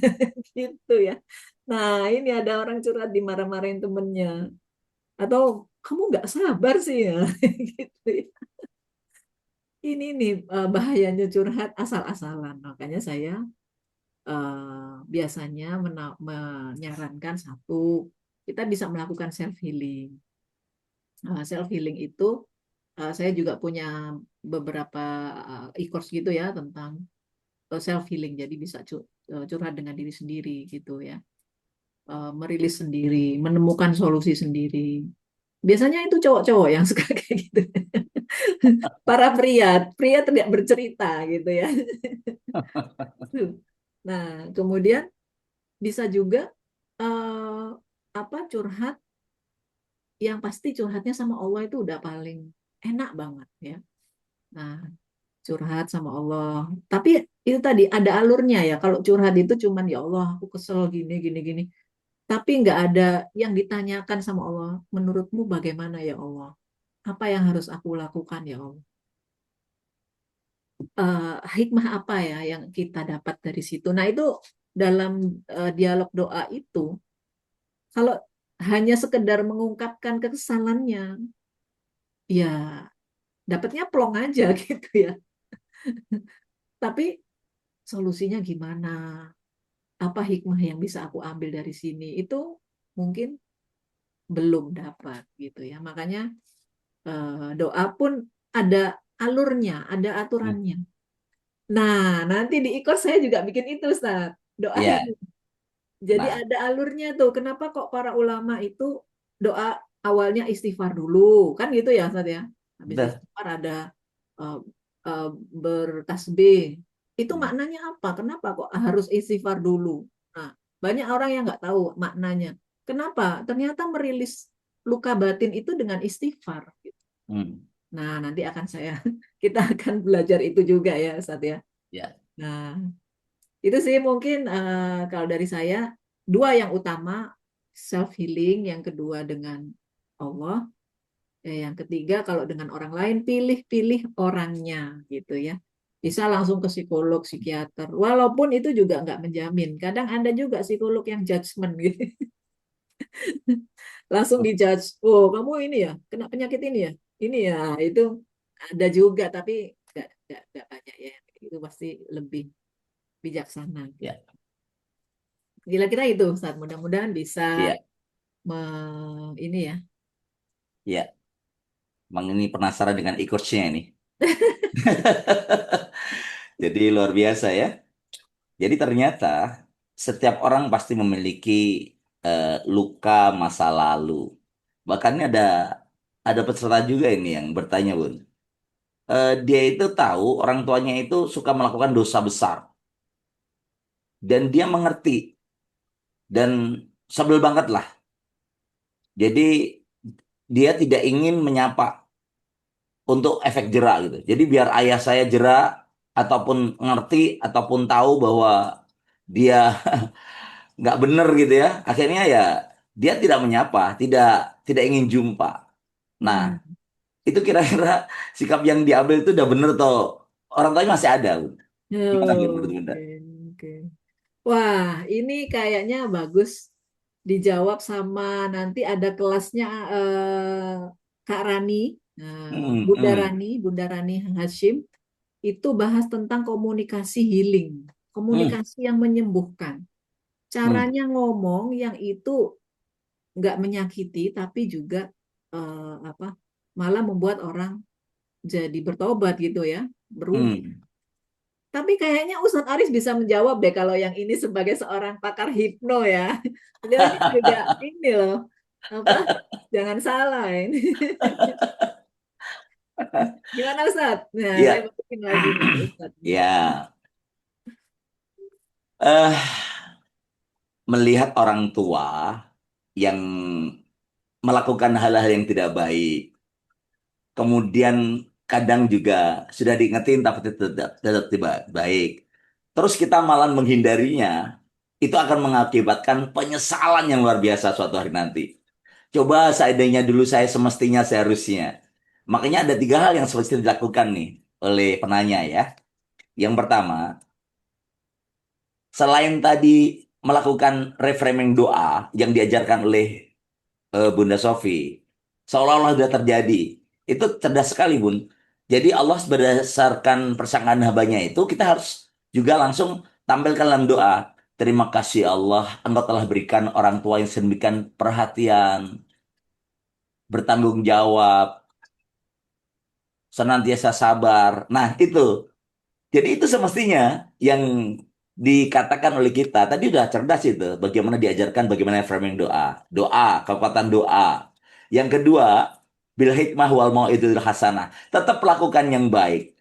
gitu ya. Nah, ini ada orang curhat dimarah-marahin temennya. Atau kamu nggak sabar sih ya, gitu ya. Ini nih bahayanya curhat asal-asalan. Makanya saya biasanya menyarankan satu, kita bisa melakukan self healing. Self healing itu saya juga punya beberapa e-course gitu ya tentang self healing. Jadi bisa curhat dengan diri sendiri gitu ya. Merilis sendiri, menemukan solusi sendiri. Biasanya itu cowok-cowok yang suka kayak gitu. Para pria tidak bercerita gitu ya. Nah, kemudian bisa juga eh, curhat, yang pasti curhatnya sama Allah itu udah paling enak banget ya. Nah, curhat sama Allah. Tapi itu tadi ada alurnya ya. Kalau curhat itu cuman ya Allah, aku kesel gini gini gini. Tapi nggak ada yang ditanyakan sama Allah. Menurutmu bagaimana ya Allah? Apa yang harus aku lakukan ya Allah? Hikmah apa ya yang kita dapat dari situ? Nah itu dalam dialog doa itu, kalau hanya sekedar mengungkapkan kekesalannya, ya dapatnya plong aja gitu ya. Tapi solusinya gimana? Apa hikmah yang bisa aku ambil dari sini? Itu mungkin belum dapat gitu ya. Makanya doa pun ada alurnya, ada
Hmm.
aturannya. Nah, nanti di ikut saya juga bikin itu, Ustaz. Doa
Ya,
ini. Jadi
nah,
ada alurnya tuh. Kenapa kok para ulama itu doa awalnya istighfar dulu, kan gitu ya, Ustaz ya. Habis
betul.
istighfar ada uh, uh, bertasbih. Itu
Hmm.
maknanya apa? Kenapa kok harus istighfar dulu? Nah, banyak orang yang nggak tahu maknanya. Kenapa? Ternyata merilis luka batin itu dengan istighfar.
Hmm.
Nah, nanti akan kita akan belajar itu juga ya, Ustaz ya.
Ya,
Nah, itu sih mungkin kalau dari saya dua yang utama, self healing, yang kedua dengan Allah, yang ketiga kalau dengan orang lain pilih-pilih orangnya gitu ya. Bisa langsung ke psikolog, psikiater. Walaupun itu juga nggak menjamin. Kadang ada juga psikolog yang judgement gitu. Langsung dijudge. Oh, kamu ini ya, kena penyakit ini ya. Ini ya, itu ada juga tapi nggak banyak ya. Itu pasti lebih bijaksana.
ya,
Kira-kira itu, Ustaz. Mudah-mudahan bisa
ya,
ini ya.
ya. Emang ini penasaran dengan e-course-nya ini. Jadi luar biasa ya. Jadi ternyata setiap orang pasti memiliki luka masa lalu. Bahkan ini ada peserta juga ini yang bertanya, Bun. Dia itu tahu orang tuanya itu suka melakukan dosa besar dan dia mengerti dan sebel banget lah. Jadi dia tidak ingin menyapa untuk efek jera gitu. Jadi biar ayah saya jera ataupun ngerti ataupun tahu bahwa dia nggak bener gitu ya. Akhirnya ya dia tidak menyapa, tidak tidak ingin jumpa. Nah,
Hmm.
itu kira-kira sikap yang diambil itu udah bener toh orang tuanya masih ada, Bun. Gimana Bun, menurut Bunda?
Oke, oke. Wah, ini kayaknya bagus dijawab sama nanti ada kelasnya Kak Rani,
Hmm, hmm,
Bunda Rani Hashim, itu bahas tentang komunikasi healing,
hmm,
komunikasi yang menyembuhkan.
hmm,
Caranya ngomong yang itu nggak menyakiti, tapi juga apa, malah membuat orang jadi bertobat gitu ya, berubah.
hmm.
Tapi kayaknya Ustadz Aris bisa menjawab deh kalau yang ini sebagai seorang pakar hipno ya. Beliau ini juga ini loh, apa? Jangan salah ini. Gimana Ustadz? Nah, saya
Iya,
masukin lagi nih Ustadz.
ya. eh Melihat orang tua yang melakukan hal-hal yang tidak baik, kemudian kadang juga sudah diingetin tapi tetap tidak baik. Terus kita malah menghindarinya, itu akan mengakibatkan penyesalan yang luar biasa suatu hari nanti. Coba seandainya dulu saya semestinya seharusnya. Makanya ada tiga hal yang semestinya dilakukan nih oleh penanya ya. Yang pertama, selain tadi melakukan reframing doa yang diajarkan oleh Bunda Sofi, seolah-olah sudah terjadi. Itu cerdas sekali, Bun. Jadi Allah berdasarkan persangkaan hambanya itu, kita harus juga langsung tampilkan dalam doa. Terima kasih Allah, Engkau telah berikan orang tua yang sedemikian perhatian, bertanggung jawab, senantiasa sabar. Nah, itu. Jadi itu semestinya yang dikatakan oleh kita. Tadi udah cerdas itu. Bagaimana diajarkan, bagaimana framing doa. Doa, kekuatan doa. Yang kedua, bil hikmah wal mau'izatil hasanah. Tetap lakukan yang baik.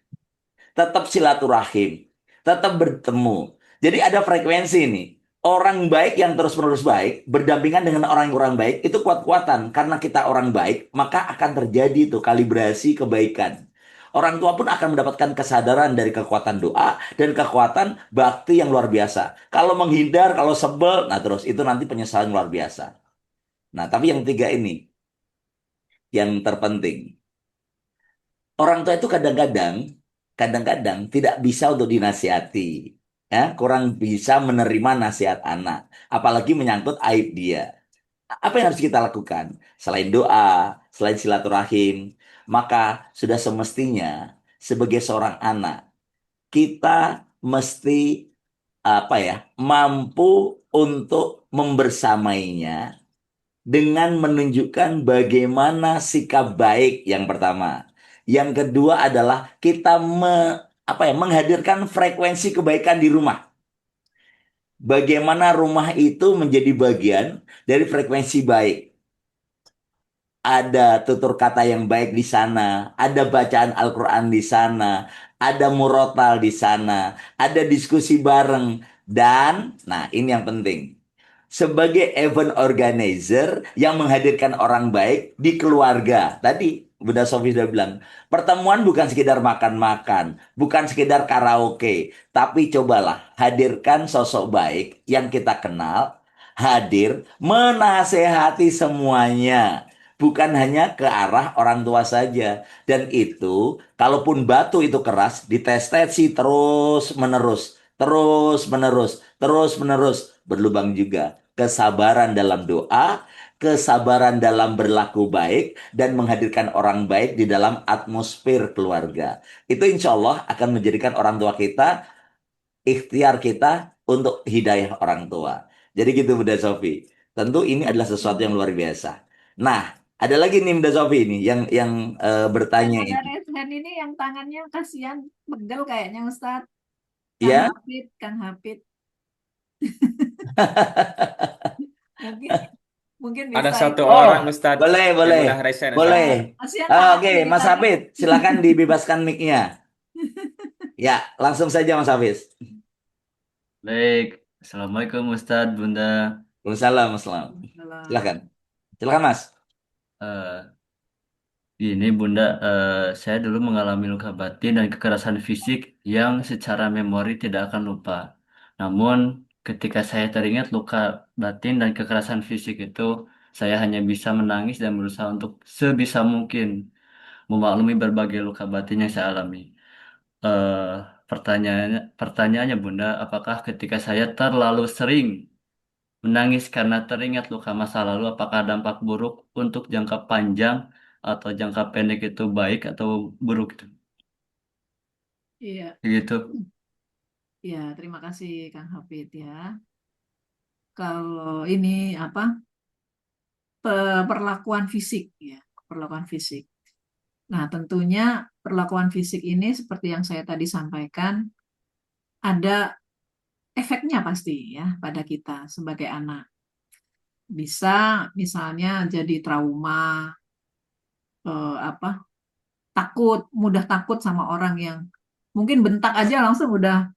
Tetap silaturahim. Tetap bertemu. Jadi ada frekuensi nih. Orang baik yang terus-menerus baik berdampingan dengan orang yang kurang baik itu kuat-kuatan. Karena kita orang baik, maka akan terjadi tuh kalibrasi kebaikan. Orang tua pun akan mendapatkan kesadaran dari kekuatan doa dan kekuatan bakti yang luar biasa. Kalau menghindar, kalau sebel, nah terus itu nanti penyesalan luar biasa. Nah, tapi yang tiga ini yang terpenting. Orang tua itu kadang-kadang tidak bisa untuk dinasihati. Ya, kurang bisa menerima nasihat anak. Apalagi menyangkut aib dia. Apa yang harus kita lakukan? Selain doa, selain silaturahim, maka sudah semestinya sebagai seorang anak, kita mesti apa ya, mampu untuk membersamainya dengan menunjukkan bagaimana sikap baik yang pertama. Yang kedua adalah kita menghadirkan frekuensi kebaikan di rumah. Bagaimana rumah itu menjadi bagian dari frekuensi baik. Ada tutur kata yang baik di sana, ada bacaan Al-Quran di sana, ada murotal di sana, ada diskusi bareng, dan, nah ini yang penting, sebagai event organizer yang menghadirkan orang baik di keluarga. Tadi Bunda Sofi sudah bilang, pertemuan bukan sekedar makan-makan, bukan sekedar karaoke, tapi cobalah hadirkan sosok baik yang kita kenal, hadir menasehati semuanya. Bukan hanya ke arah orang tua saja. Dan itu, kalaupun batu itu keras, ditestesi terus menerus. Terus menerus. Terus menerus. Berlubang juga kesabaran dalam doa, kesabaran dalam berlaku baik, dan menghadirkan orang baik di dalam atmosfer keluarga. Itu insya Allah akan menjadikan orang tua kita, ikhtiar kita untuk hidayah orang tua. Jadi gitu Bunda Sofi. Tentu ini adalah sesuatu yang luar biasa. Nah, ada lagi nih Bunda Sofi ini yang
Yang
bertanya
ada
ini.
red hand ini yang tangannya kasihan, pegel kayaknya Ustadz. Kang
Ya,
Hafid, Kang Hafid. Mungkin mungkin
Ada
bisa
satu
ini.
oh,
orang Ustadz
boleh,
yang
boleh,
udah resign
boleh.
Ustadz.
Kasihan Kang
Oke,
Hafid
Mas
ditanya.
Hafid, silakan dibebaskan mic-nya. Ya, langsung saja Mas Hafiz.
Baik, Assalamualaikum Ustadz, Bunda.
Waalaikumsalam, Assalam. Silakan,
Salam.
silakan Mas.
Eh, Ini Bunda, saya dulu mengalami luka batin dan kekerasan fisik yang secara memori tidak akan lupa. Namun, ketika saya teringat luka batin dan kekerasan fisik itu, saya hanya bisa menangis dan berusaha untuk sebisa mungkin memaklumi berbagai luka batin yang saya alami. eh, pertanyaannya Bunda, apakah ketika saya terlalu sering menangis karena teringat luka masa lalu, apakah dampak buruk untuk jangka panjang atau jangka pendek itu baik atau buruk itu?
Iya,
Gitu.
ya, terima kasih Kang Hafid ya. Kalau ini apa perlakuan fisik ya, perlakuan fisik. Nah, tentunya perlakuan fisik ini seperti yang saya tadi sampaikan ada efeknya pasti ya pada kita sebagai anak. Bisa misalnya jadi trauma, apa takut, mudah takut sama orang yang mungkin bentak aja langsung udah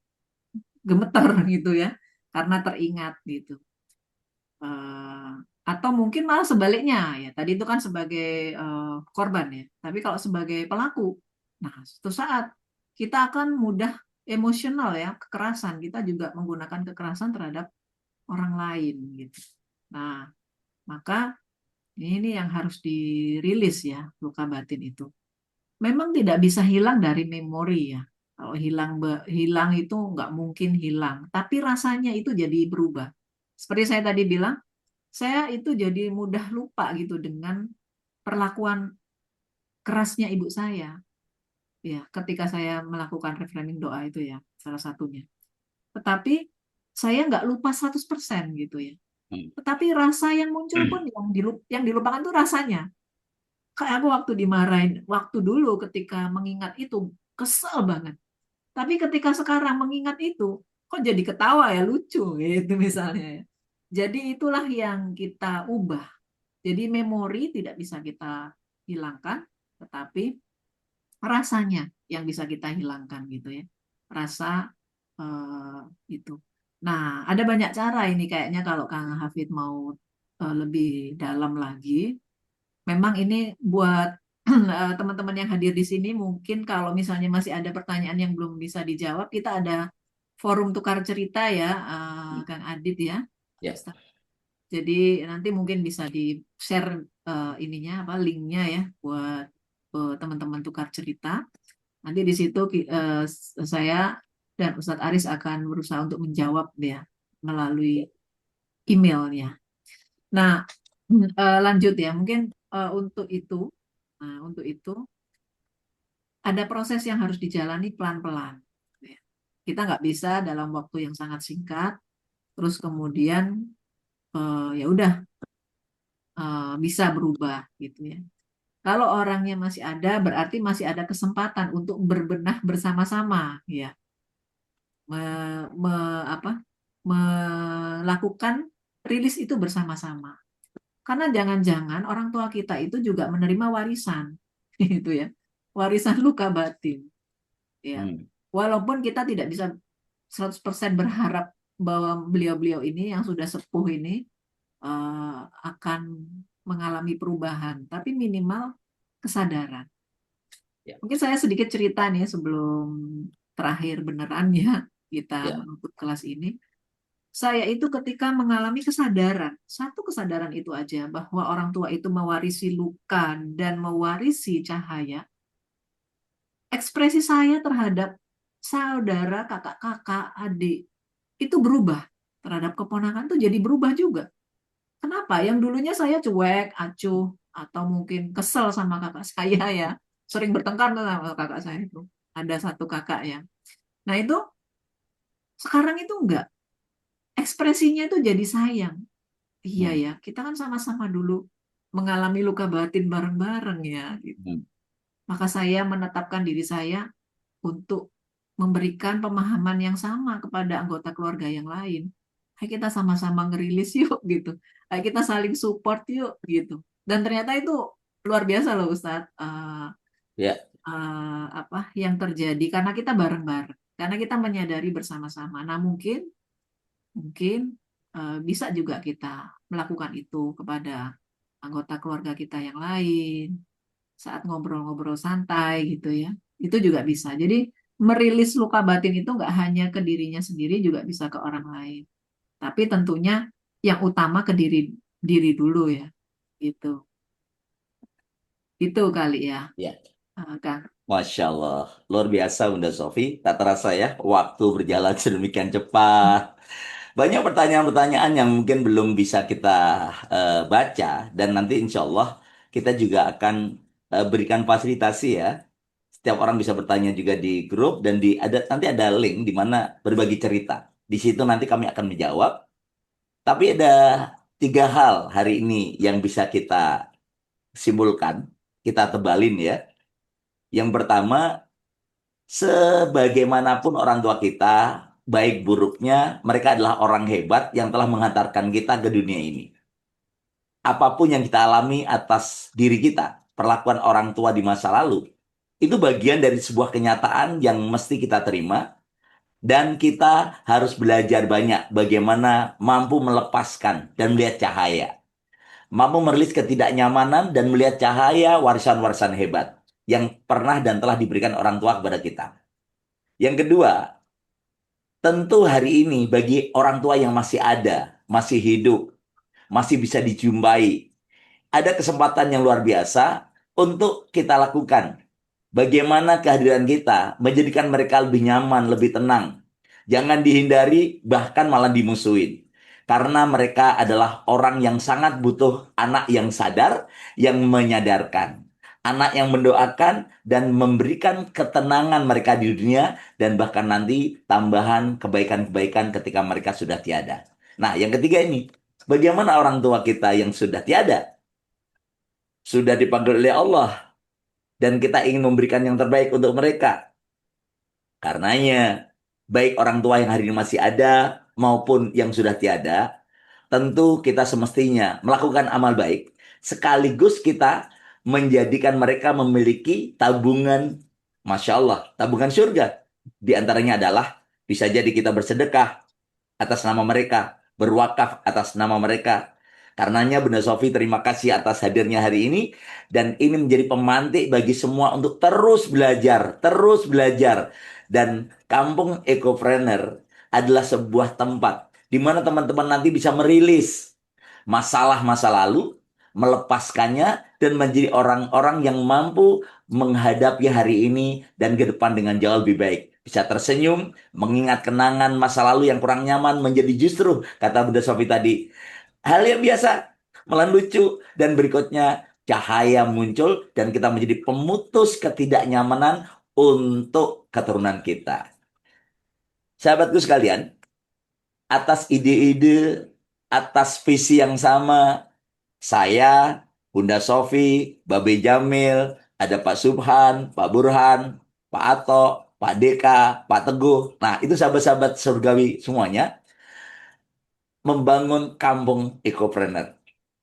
gemeter gitu ya, karena teringat gitu. Eh, atau mungkin malah sebaliknya ya. Tadi itu kan sebagai korban ya. Tapi kalau sebagai pelaku, nah suatu saat kita akan mudah emosional ya, kekerasan. Kita juga menggunakan kekerasan terhadap orang lain gitu. Nah, maka ini yang harus dirilis ya, luka batin itu. Memang tidak bisa hilang dari memori ya. Kalau hilang itu nggak mungkin hilang, tapi rasanya itu jadi berubah. Seperti saya tadi bilang, saya itu jadi mudah lupa gitu dengan perlakuan kerasnya ibu saya ya ketika saya melakukan reframing doa itu ya salah satunya. Tetapi saya nggak lupa 100% gitu ya.
Hmm.
Tetapi rasa yang muncul pun yang dilupakan tuh rasanya. Kayak aku waktu dimarahin, waktu dulu ketika mengingat itu kesel banget. Tapi ketika sekarang mengingat itu, kok jadi ketawa ya, lucu gitu misalnya ya. Jadi itulah yang kita ubah. Jadi memori tidak bisa kita hilangkan, tetapi rasanya yang bisa kita hilangkan gitu ya. Rasa itu. Nah, ada banyak cara ini kayaknya kalau Kang Hafid mau lebih dalam lagi. Memang ini buat teman-teman yang hadir di sini mungkin kalau misalnya masih ada pertanyaan yang belum bisa dijawab, kita ada forum tukar cerita ya, Kang Adit ya.
Ya.
Jadi nanti mungkin bisa di-share ininya apa linknya ya buat teman-teman tukar cerita. Nanti di situ saya dan Ustadz Aris akan berusaha untuk menjawab ya melalui emailnya. Nah, lanjut ya. Mungkin untuk itu, untuk itu ada proses yang harus dijalani pelan-pelan. Ya. Kita nggak bisa dalam waktu yang sangat singkat, terus kemudian ya udah bisa berubah gitu ya. Kalau orangnya masih ada, berarti masih ada kesempatan untuk berbenah bersama-sama, ya, apa, melakukan rilis itu bersama-sama. Karena jangan-jangan orang tua kita itu juga menerima warisan, itu ya, warisan luka batin, ya.
Hmm.
Walaupun kita tidak bisa 100% berharap bahwa beliau-beliau ini yang sudah sepuh ini akan mengalami perubahan, tapi minimal kesadaran.
Ya.
Mungkin saya sedikit cerita nih sebelum terakhir beneran ya kita
Ya.
menutup kelas ini. Saya itu ketika mengalami kesadaran, satu kesadaran itu aja bahwa orang tua itu mewarisi luka dan mewarisi cahaya, ekspresi saya terhadap saudara, kakak-kakak, adik itu berubah. Terhadap keponakan tuh jadi berubah juga. Kenapa? Yang dulunya saya cuek, acuh, atau mungkin kesel sama kakak saya ya. Sering bertengkar tuh sama kakak saya itu. Ada satu kakak ya. Nah itu sekarang itu enggak. Ekspresinya itu jadi sayang. Iya
Hmm.
ya, kita kan sama-sama dulu mengalami luka batin bareng-bareng ya. Gitu.
Hmm.
Maka saya menetapkan diri saya untuk memberikan pemahaman yang sama kepada anggota keluarga yang lain. Ayo kita sama-sama ngerilis yuk gitu. Ayo kita saling support yuk gitu. Dan ternyata itu luar biasa loh Ustadz.
Ya.
Apa yang terjadi karena kita bareng-bareng. Karena kita menyadari bersama-sama. Nah mungkin bisa juga kita melakukan itu kepada anggota keluarga kita yang lain saat ngobrol-ngobrol santai gitu ya. Itu juga bisa. Jadi merilis luka batin itu nggak hanya ke dirinya sendiri, juga bisa ke orang lain. Tapi tentunya yang utama ke diri diri dulu ya. Gitu. Itu kali ya,
Ya.
Kang.
Masya Allah, luar biasa Bunda Sofi. Tak terasa ya, waktu berjalan sedemikian cepat. Banyak pertanyaan-pertanyaan yang mungkin belum bisa kita baca. Dan nanti insya Allah kita juga akan berikan fasilitasi ya. Setiap orang bisa bertanya juga di grup dan nanti ada link di mana berbagi cerita. Di situ nanti kami akan menjawab. Tapi ada 3 hal hari ini yang bisa kita simpulkan, kita tebalin ya. Yang pertama, sebagaimanapun orang tua kita, baik buruknya, mereka adalah orang hebat yang telah menghantarkan kita ke dunia ini. Apapun yang kita alami atas diri kita, perlakuan orang tua di masa lalu, itu bagian dari sebuah kenyataan yang mesti kita terima, dan kita harus belajar banyak bagaimana mampu melepaskan dan melihat cahaya. Mampu merilis ketidaknyamanan dan melihat cahaya warisan-warisan hebat yang pernah dan telah diberikan orang tua kepada kita. Yang kedua, tentu hari ini bagi orang tua yang masih ada, masih hidup, masih bisa dijumpai, ada kesempatan yang luar biasa untuk kita lakukan. Bagaimana kehadiran kita menjadikan mereka lebih nyaman, lebih tenang. Jangan dihindari, bahkan malah dimusuhin. Karena mereka adalah orang yang sangat butuh anak yang sadar, yang menyadarkan. Anak yang mendoakan dan memberikan ketenangan mereka di dunia, dan bahkan nanti tambahan kebaikan-kebaikan ketika mereka sudah tiada. Nah, yang ketiga ini, bagaimana orang tua kita yang sudah tiada, sudah dipanggil oleh Allah, dan kita ingin memberikan yang terbaik untuk mereka. Karenanya, baik orang tua yang hari ini masih ada maupun yang sudah tiada, tentu kita semestinya melakukan amal baik, sekaligus kita menjadikan mereka memiliki tabungan, Masya Allah, tabungan surga. Di antaranya adalah bisa jadi kita bersedekah atas nama mereka, berwakaf atas nama mereka. Karenanya Bunda Sofi terima kasih atas hadirnya hari ini, dan ini menjadi pemantik bagi semua untuk terus belajar, terus belajar. Dan Kampung Ekopreneur adalah sebuah tempat di mana teman-teman nanti bisa merilis masalah masa lalu, melepaskannya, dan menjadi orang-orang yang mampu menghadapi hari ini dan ke depan dengan jauh lebih baik. Bisa tersenyum, mengingat kenangan masa lalu yang kurang nyaman menjadi justru, kata Bunda Sofi tadi, hal yang biasa, malah lucu, dan berikutnya cahaya muncul dan kita menjadi pemutus ketidaknyamanan untuk keturunan kita. Sahabatku sekalian, atas ide-ide, atas visi yang sama, saya, Bunda Sofi, Babe Jamil, ada Pak Subhan, Pak Burhan, Pak Ato, Pak Deka, Pak Teguh. Nah, itu sahabat-sahabat surgawi semuanya membangun kampung ekopreneur.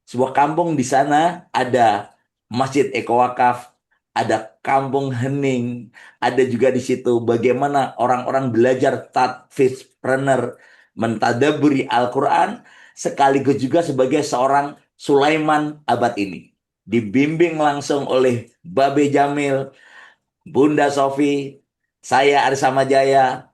Sebuah kampung di sana ada Masjid Eko Wakaf, ada Kampung Hening, ada juga di situ bagaimana orang-orang belajar tadfispreneur, mentadaburi Al-Quran, sekaligus juga sebagai seorang Sulaiman abad ini. Dibimbing langsung oleh Babe Jamil, Bunda Sofi, saya Arisa Majaya,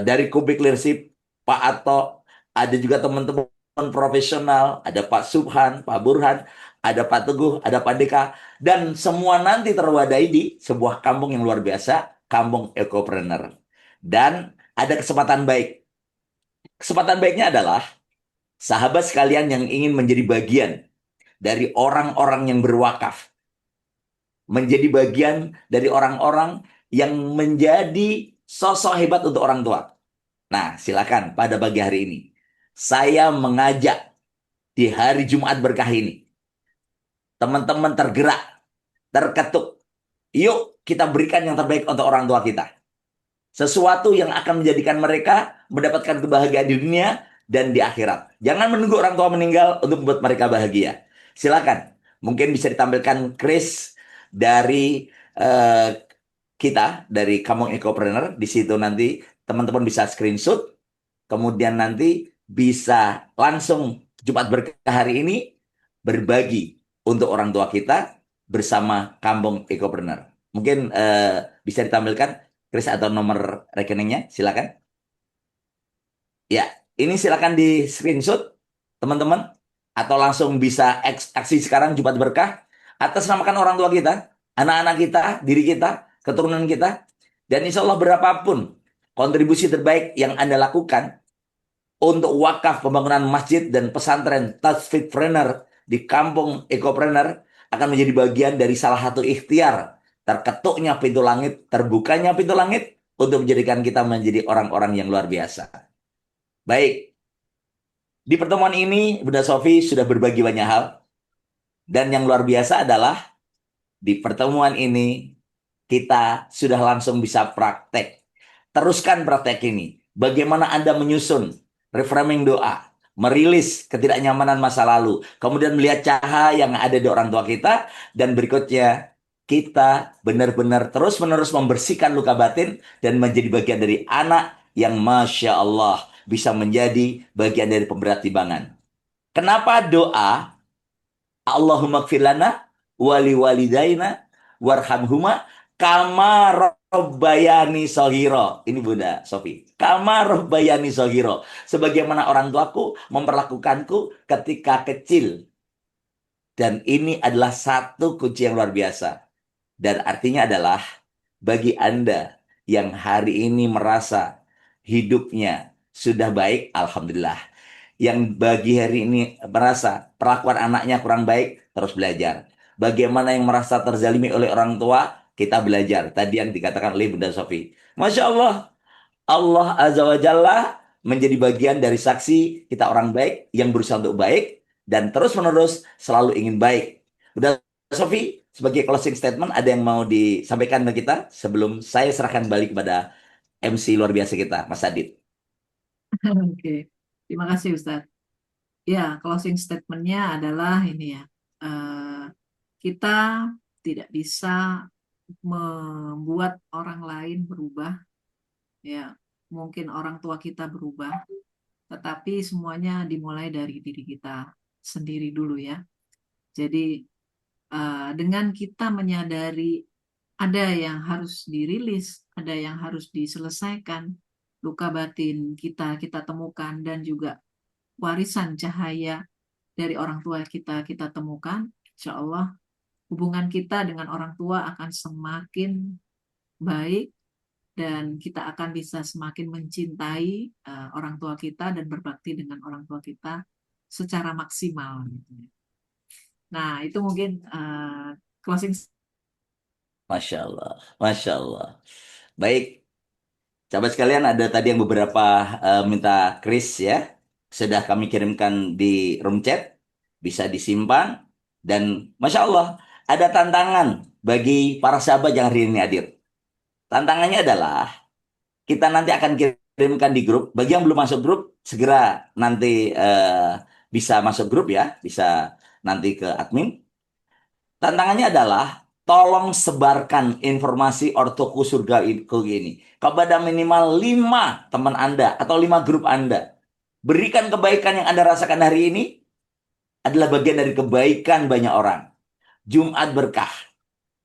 dari Kubik Leadership, Pak Ato, ada juga teman-teman profesional, ada Pak Subhan, Pak Burhan, ada Pak Teguh, ada Pak Deka, dan semua nanti terwadai di sebuah kampung yang luar biasa, Kampung Ekopreneur. Dan ada kesempatan baik. Kesempatan baiknya adalah sahabat sekalian yang ingin menjadi bagian dari orang-orang yang berwakaf, menjadi bagian dari orang-orang yang menjadi sosok hebat untuk orang tua. Nah, silakan pada pagi hari ini. Saya mengajak di hari Jumat berkah ini. Teman-teman tergerak, terketuk. Yuk kita berikan yang terbaik untuk orang tua kita. Sesuatu yang akan menjadikan mereka mendapatkan kebahagiaan di dunia dan di akhirat. Jangan menunggu orang tua meninggal untuk membuat mereka bahagia. Silakan. Mungkin bisa ditampilkan Chris dari kita, dari Kampung Ekopreneur. Di situ nanti teman-teman bisa screenshot. Kemudian nanti bisa langsung Jumat berkah hari ini berbagi untuk orang tua kita bersama Kampung Ekopreneur. Mungkin bisa ditampilkan Chris atau nomor rekeningnya, silakan. Ya, ini silakan di screenshot teman-teman, atau langsung bisa aksi sekarang Jumat berkah atas namakan orang tua kita, anak-anak kita, diri kita. keturunan kita. Dan insya Allah berapapun kontribusi terbaik yang Anda lakukan untuk wakaf pembangunan masjid dan pesantren Tasfikpreneur di kampung Ekopreneur akan menjadi bagian dari salah satu ikhtiar terketuknya pintu langit, terbukanya pintu langit untuk menjadikan kita menjadi orang-orang yang luar biasa. Baik, di pertemuan ini Bunda Sofi sudah berbagi banyak hal, dan yang luar biasa adalah di pertemuan ini kita sudah langsung bisa praktek. Teruskan praktek ini. Bagaimana Anda menyusun reframing doa, merilis ketidaknyamanan masa lalu, kemudian melihat cahaya yang ada di orang tua kita, dan berikutnya kita benar-benar terus-menerus membersihkan luka batin dan menjadi bagian dari anak yang Masya Allah bisa menjadi bagian dari pemberat timbangan. Kenapa doa Allahumma gfir lana wali walidaina warhamhuma kama rabbayani shaghira. Ini Bunda Sofi. Kama rabbayani shaghira. Sebagaimana orang tuaku memperlakukanku ketika kecil. Dan ini adalah satu kunci yang luar biasa. Dan artinya adalah bagi Anda yang hari ini merasa hidupnya sudah baik, alhamdulillah. Yang bagi hari ini merasa perlakuan anaknya kurang baik, terus belajar. Bagaimana yang merasa terzalimi oleh orang tua, kita belajar. Tadi yang dikatakan oleh Bunda Sofi. Masya Allah, Allah Azza wa Jalla menjadi bagian dari saksi kita orang baik yang berusaha untuk baik dan terus-menerus selalu ingin baik. Bunda Sofi, sebagai closing statement, ada yang mau disampaikan ke kita sebelum saya serahkan balik kepada MC luar biasa kita, Mas Adit.
Oke, terima kasih Ustadz. Ya, closing statement-nya adalah ini ya, kita tidak bisa membuat orang lain berubah, ya mungkin orang tua kita berubah, tetapi semuanya dimulai dari diri kita sendiri dulu ya. Jadi dengan kita menyadari ada yang harus dirilis, ada yang harus diselesaikan, luka batin kita temukan, dan juga warisan cahaya dari orang tua kita temukan, insya Allah hubungan kita dengan orang tua akan semakin baik dan kita akan bisa semakin mencintai orang tua kita dan berbakti dengan orang tua kita secara maksimal. Nah, itu mungkin closing.
Masya Allah, Masya Allah. Baik, sahabat sekalian, ada tadi yang beberapa minta Chris ya. Sudah kami kirimkan di room chat, bisa disimpan. Dan Masya Allah, ada tantangan bagi para sahabat yang hari ini hadir. Tantangannya adalah kita nanti akan kirimkan di grup. Bagi yang belum masuk grup, segera nanti bisa masuk grup ya, bisa nanti ke admin. Tantangannya adalah tolong sebarkan informasi Ortoku Surga ini kepada minimal 5 teman Anda atau 5 grup Anda. Berikan kebaikan yang Anda rasakan hari ini adalah bagian dari kebaikan banyak orang. Jumat berkah.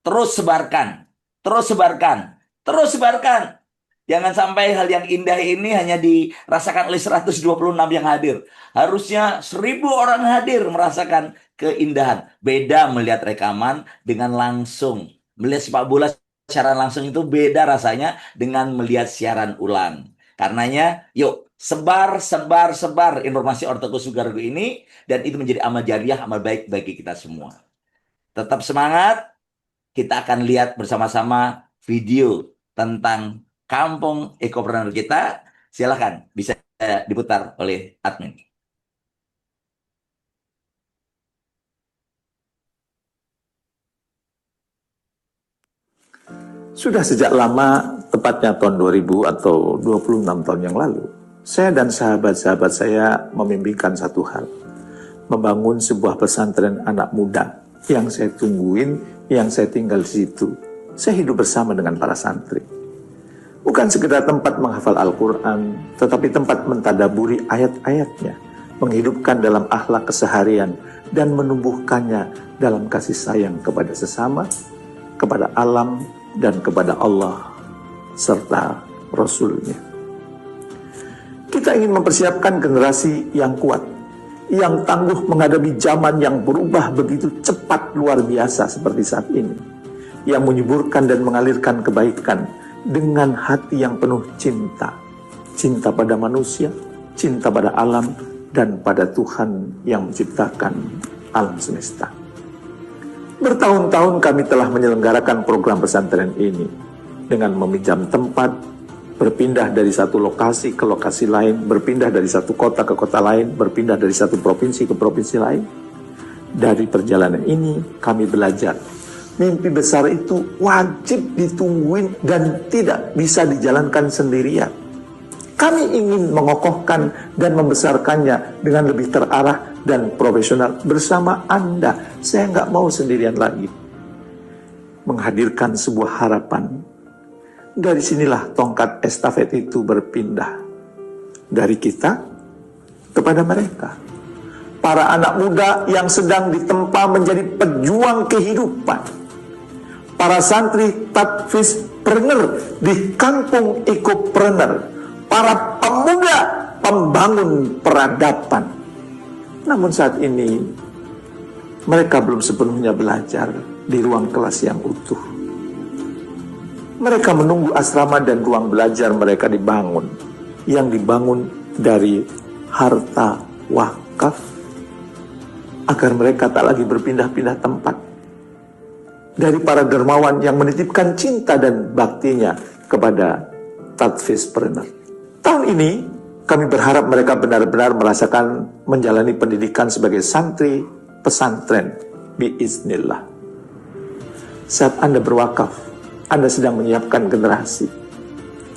Terus sebarkan. Terus sebarkan. Terus sebarkan. Jangan sampai hal yang indah ini hanya dirasakan oleh 126 yang hadir. Harusnya 1000 orang hadir merasakan keindahan. Beda melihat rekaman dengan langsung. Melihat sepak bola secara langsung itu beda rasanya dengan melihat siaran ulang. Karenanya, yuk sebar informasi Ortoku Sugargo ini, dan itu menjadi amal jariah, amal baik bagi kita semua. Tetap semangat, kita akan lihat bersama-sama video tentang kampung ekopreneur kita. Silahkan, bisa diputar oleh admin.
Sudah sejak lama, tepatnya tahun 2000 atau 26 tahun yang lalu, saya dan sahabat-sahabat saya memimpikan satu hal, membangun sebuah pesantren anak muda yang saya tungguin, yang saya tinggal di situ. Saya hidup bersama dengan para santri. Bukan sekedar tempat menghafal Al-Quran, tetapi tempat mentadaburi ayat-ayatnya, menghidupkan dalam akhlak keseharian, dan menumbuhkannya dalam kasih sayang kepada sesama, kepada alam, dan kepada Allah serta Rasul-Nya. Kita ingin mempersiapkan generasi yang kuat, yang tangguh menghadapi zaman yang berubah begitu cepat luar biasa seperti saat ini. yang menyuburkan dan mengalirkan kebaikan dengan hati yang penuh cinta. Cinta pada manusia, cinta pada alam, dan pada Tuhan yang menciptakan alam semesta. Bertahun-tahun kami telah menyelenggarakan program pesantren ini dengan meminjam tempat, berpindah dari satu lokasi ke lokasi lain, berpindah dari satu kota ke kota lain, berpindah dari satu provinsi ke provinsi lain. Dari perjalanan ini kami belajar, mimpi besar itu wajib ditungguin dan tidak bisa dijalankan sendirian. Kami ingin mengokohkan dan membesarkannya dengan lebih terarah dan profesional bersama Anda. Saya nggak mau sendirian lagi. Menghadirkan sebuah harapan. Dari sinilah tongkat estafet itu berpindah. Dari kita kepada mereka. Para anak muda yang sedang ditempa menjadi pejuang kehidupan. Para santri tadfispreneur di kampung ikopreneur. Para pemuda pembangun peradaban. Namun saat ini mereka belum sepenuhnya belajar di ruang kelas yang utuh. Mereka menunggu asrama dan ruang belajar mereka dibangun, yang dibangun dari harta wakaf, agar mereka tak lagi berpindah-pindah tempat. Dari para dermawan yang menitipkan cinta dan baktinya kepada tadfispreneur. Tahun ini kami berharap mereka benar-benar merasakan menjalani pendidikan sebagai santri pesantren biiznillah. Saat Anda berwakaf, Anda sedang menyiapkan generasi.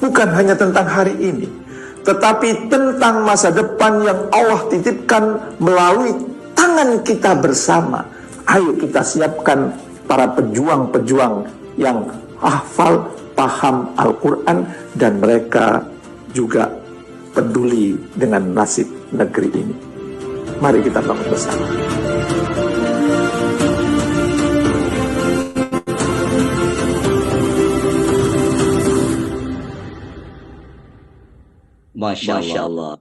Bukan hanya tentang hari ini, tetapi tentang masa depan yang Allah titipkan melalui tangan kita bersama. Ayo kita siapkan para pejuang-pejuang yang hafal, paham Al-Quran, dan mereka juga peduli dengan nasib negeri ini. Mari kita bangun bersama.
Masya Allah.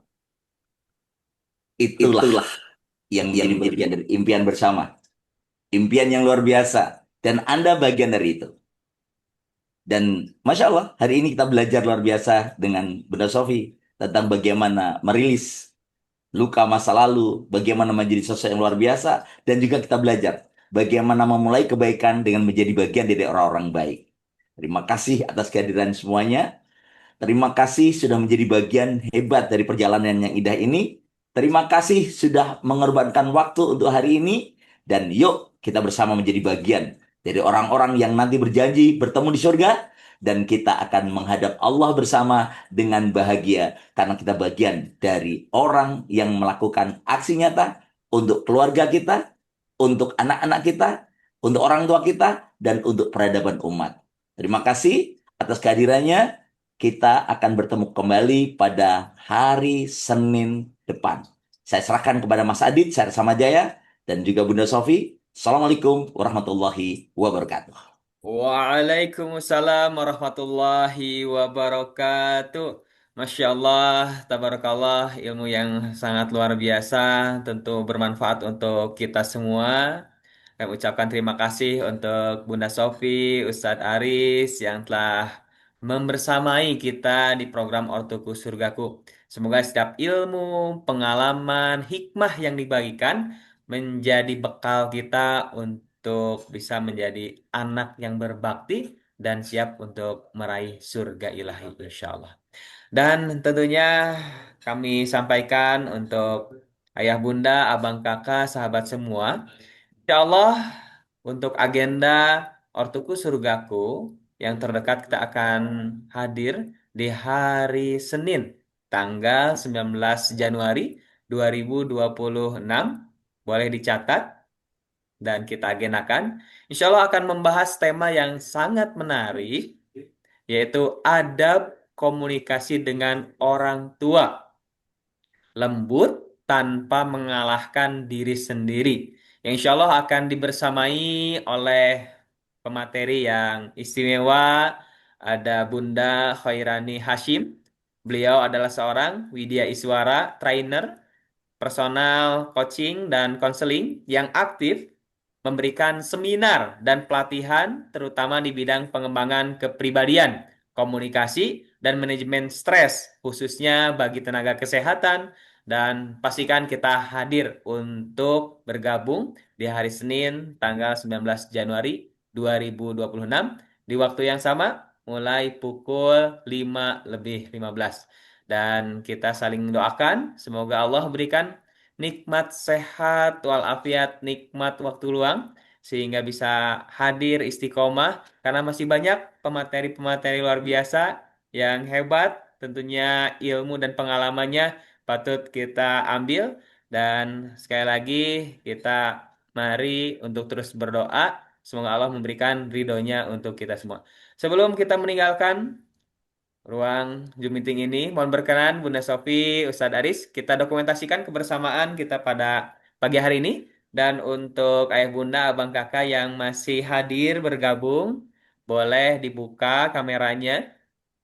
Itulah yang menjadi bagian dari impian bersama. Impian yang luar biasa. Dan Anda bagian dari itu. Dan Masya Allah, hari ini kita belajar luar biasa dengan Bunda Sofi tentang bagaimana merilis luka masa lalu, bagaimana menjadi sosok yang luar biasa, dan juga kita belajar bagaimana memulai kebaikan dengan menjadi bagian dari orang-orang baik. Terima kasih atas kehadiran semuanya. Terima kasih sudah menjadi bagian hebat dari perjalanan yang indah ini. Terima kasih sudah mengorbankan waktu untuk hari ini. Dan yuk kita bersama menjadi bagian dari orang-orang yang nanti berjanji bertemu di surga. Dan kita akan menghadap Allah bersama dengan bahagia. Karena kita bagian dari orang yang melakukan aksi nyata untuk keluarga kita, untuk anak-anak kita, untuk orang tua kita, dan untuk peradaban umat. Terima kasih atas kehadirannya. Kita akan bertemu kembali pada hari Senin depan. Saya serahkan kepada Mas Adit, saya Samajaya, dan juga Bunda Sofi. Assalamualaikum warahmatullahi wabarakatuh.
Waalaikumsalam warahmatullahi wabarakatuh. Masya Allah, tabarakallah, ilmu yang sangat luar biasa, tentu bermanfaat untuk kita semua. Kami ucapkan terima kasih untuk Bunda Sofi, Ustadz Aris yang telah membersamai kita di program Ortuku Surgaku. Semoga setiap ilmu, pengalaman, hikmah yang dibagikan menjadi bekal kita untuk bisa menjadi anak yang berbakti dan siap untuk meraih surga ilahi insya Allah. Dan tentunya kami sampaikan untuk ayah bunda, abang kakak, sahabat semua. Insya Allah untuk agenda Ortuku Surgaku yang terdekat kita akan hadir di hari Senin tanggal 19 Januari 2026. Boleh dicatat dan kita agendakan. Insya Allah akan membahas tema yang sangat menarik, yaitu adab komunikasi dengan orang tua. Lembut tanpa mengalahkan diri sendiri. Yang insya Allah akan dibersamai oleh pemateri yang istimewa. Ada Bunda Khairani Hashim. Beliau adalah seorang Widya Iswara, trainer, personal coaching dan konseling yang aktif memberikan seminar dan pelatihan terutama di bidang pengembangan kepribadian, komunikasi, dan manajemen stres, khususnya bagi tenaga kesehatan. Dan pastikan kita hadir untuk bergabung di hari Senin tanggal 19 Januari 2026 di waktu yang sama mulai pukul 5:15. Dan kita saling doakan semoga Allah berikan nikmat sehat walafiat, nikmat waktu luang sehingga bisa hadir istiqomah karena masih banyak pemateri-pemateri luar biasa yang hebat, tentunya ilmu dan pengalamannya patut kita ambil. Dan sekali lagi kita mari untuk terus berdoa semoga Allah memberikan ridhonya untuk kita semua. Sebelum kita meninggalkan ruang Zoom meeting ini, mohon berkenan Bunda Sofi, Ustadz Aris, kita dokumentasikan kebersamaan kita pada pagi hari ini. Dan untuk ayah bunda, abang kakak yang masih hadir bergabung, boleh dibuka kameranya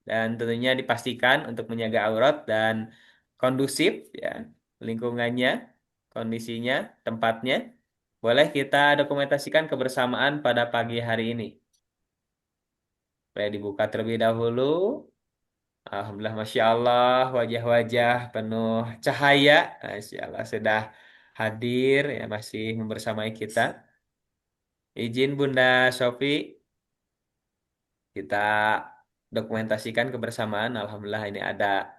dan tentunya dipastikan untuk menjaga aurat dan kondusif ya lingkungannya, kondisinya, tempatnya. Boleh kita dokumentasikan kebersamaan pada pagi hari ini. Boleh dibuka terlebih dahulu. Alhamdulillah, Masya Allah, wajah-wajah penuh cahaya. Masya Allah, sudah hadir, ya masih membersamai kita. Izin Bunda Sofi, kita dokumentasikan kebersamaan. Alhamdulillah, ini ada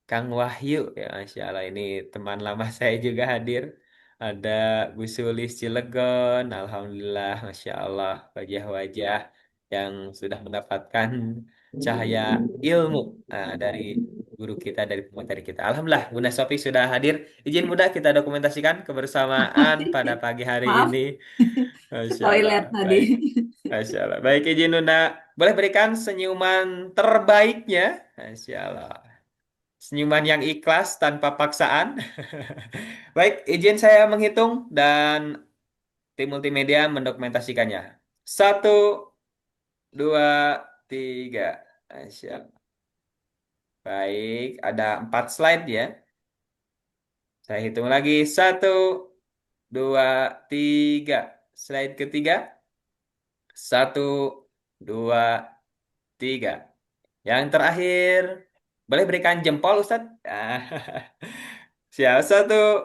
Kang Wahyu, ya Masya Allah, ini teman lama saya juga hadir. Ada Bu Sulis Cilegon, Alhamdulillah, Masya Allah, wajah-wajah yang sudah mendapatkan cahaya ilmu dari guru kita, dari pemateri kita. Alhamdulillah, Bunda Sofi sudah hadir. Izin Bunda kita dokumentasikan kebersamaan pada pagi hari
Maaf,
ini. Masya Allah,
toilet tadi.
baik. Masya Allah. Baik, izin Bunda. Boleh berikan senyuman terbaiknya. Masya Allah. Senyuman yang ikhlas tanpa paksaan. Baik, izin saya menghitung dan tim multimedia mendokumentasikannya. 1, 2, 3. Masya Allah. Baik, ada 4 slide ya. Saya hitung lagi. 1, 2, 3. Slide ketiga. 1, 2, 3. Yang terakhir, boleh berikan jempol Ustadz? Siap, 1,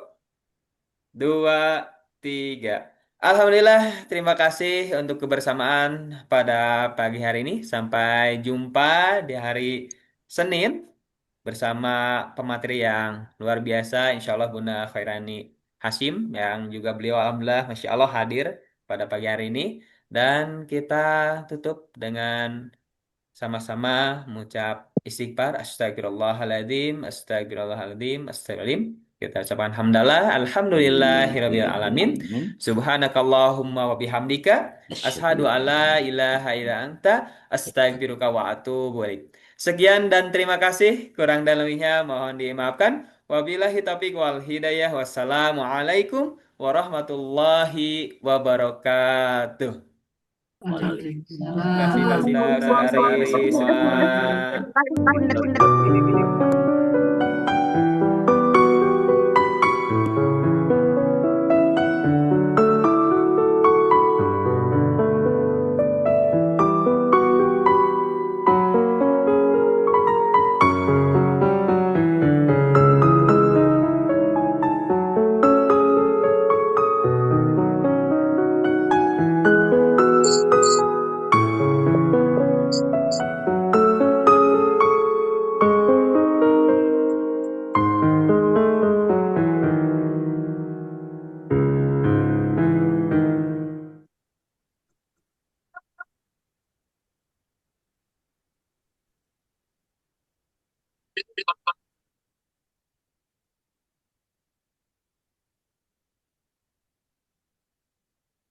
2, 3. Alhamdulillah, terima kasih untuk kebersamaan pada pagi hari ini. Sampai jumpa di hari Senin bersama pemateri yang luar biasa. Insya Allah Bunda Khairani Hashim yang juga beliau alhamdulillah Masya Allah hadir pada pagi hari ini. Dan kita tutup dengan sama-sama mengucap istighfar, astagfirullahaladzim, astagfirullahaladzim, astagfirullahaladzim. Kita ucapkan hamdalah, alhamdulillahirabbil alamin. Subhanakallahumma wa bihamdika, ashadu alla ilaha illa anta, astagfiruka wa atubu ilaik. Sekian dan terima kasih. Kurang dan lebihnya mohon dimaafkan. Wabillahi taufiq wal hidayah. Wassalamualaikum warahmatullahi wabarakatuh. Terima kasih
Waalaikumsalam.
Bunda, Saudari semua.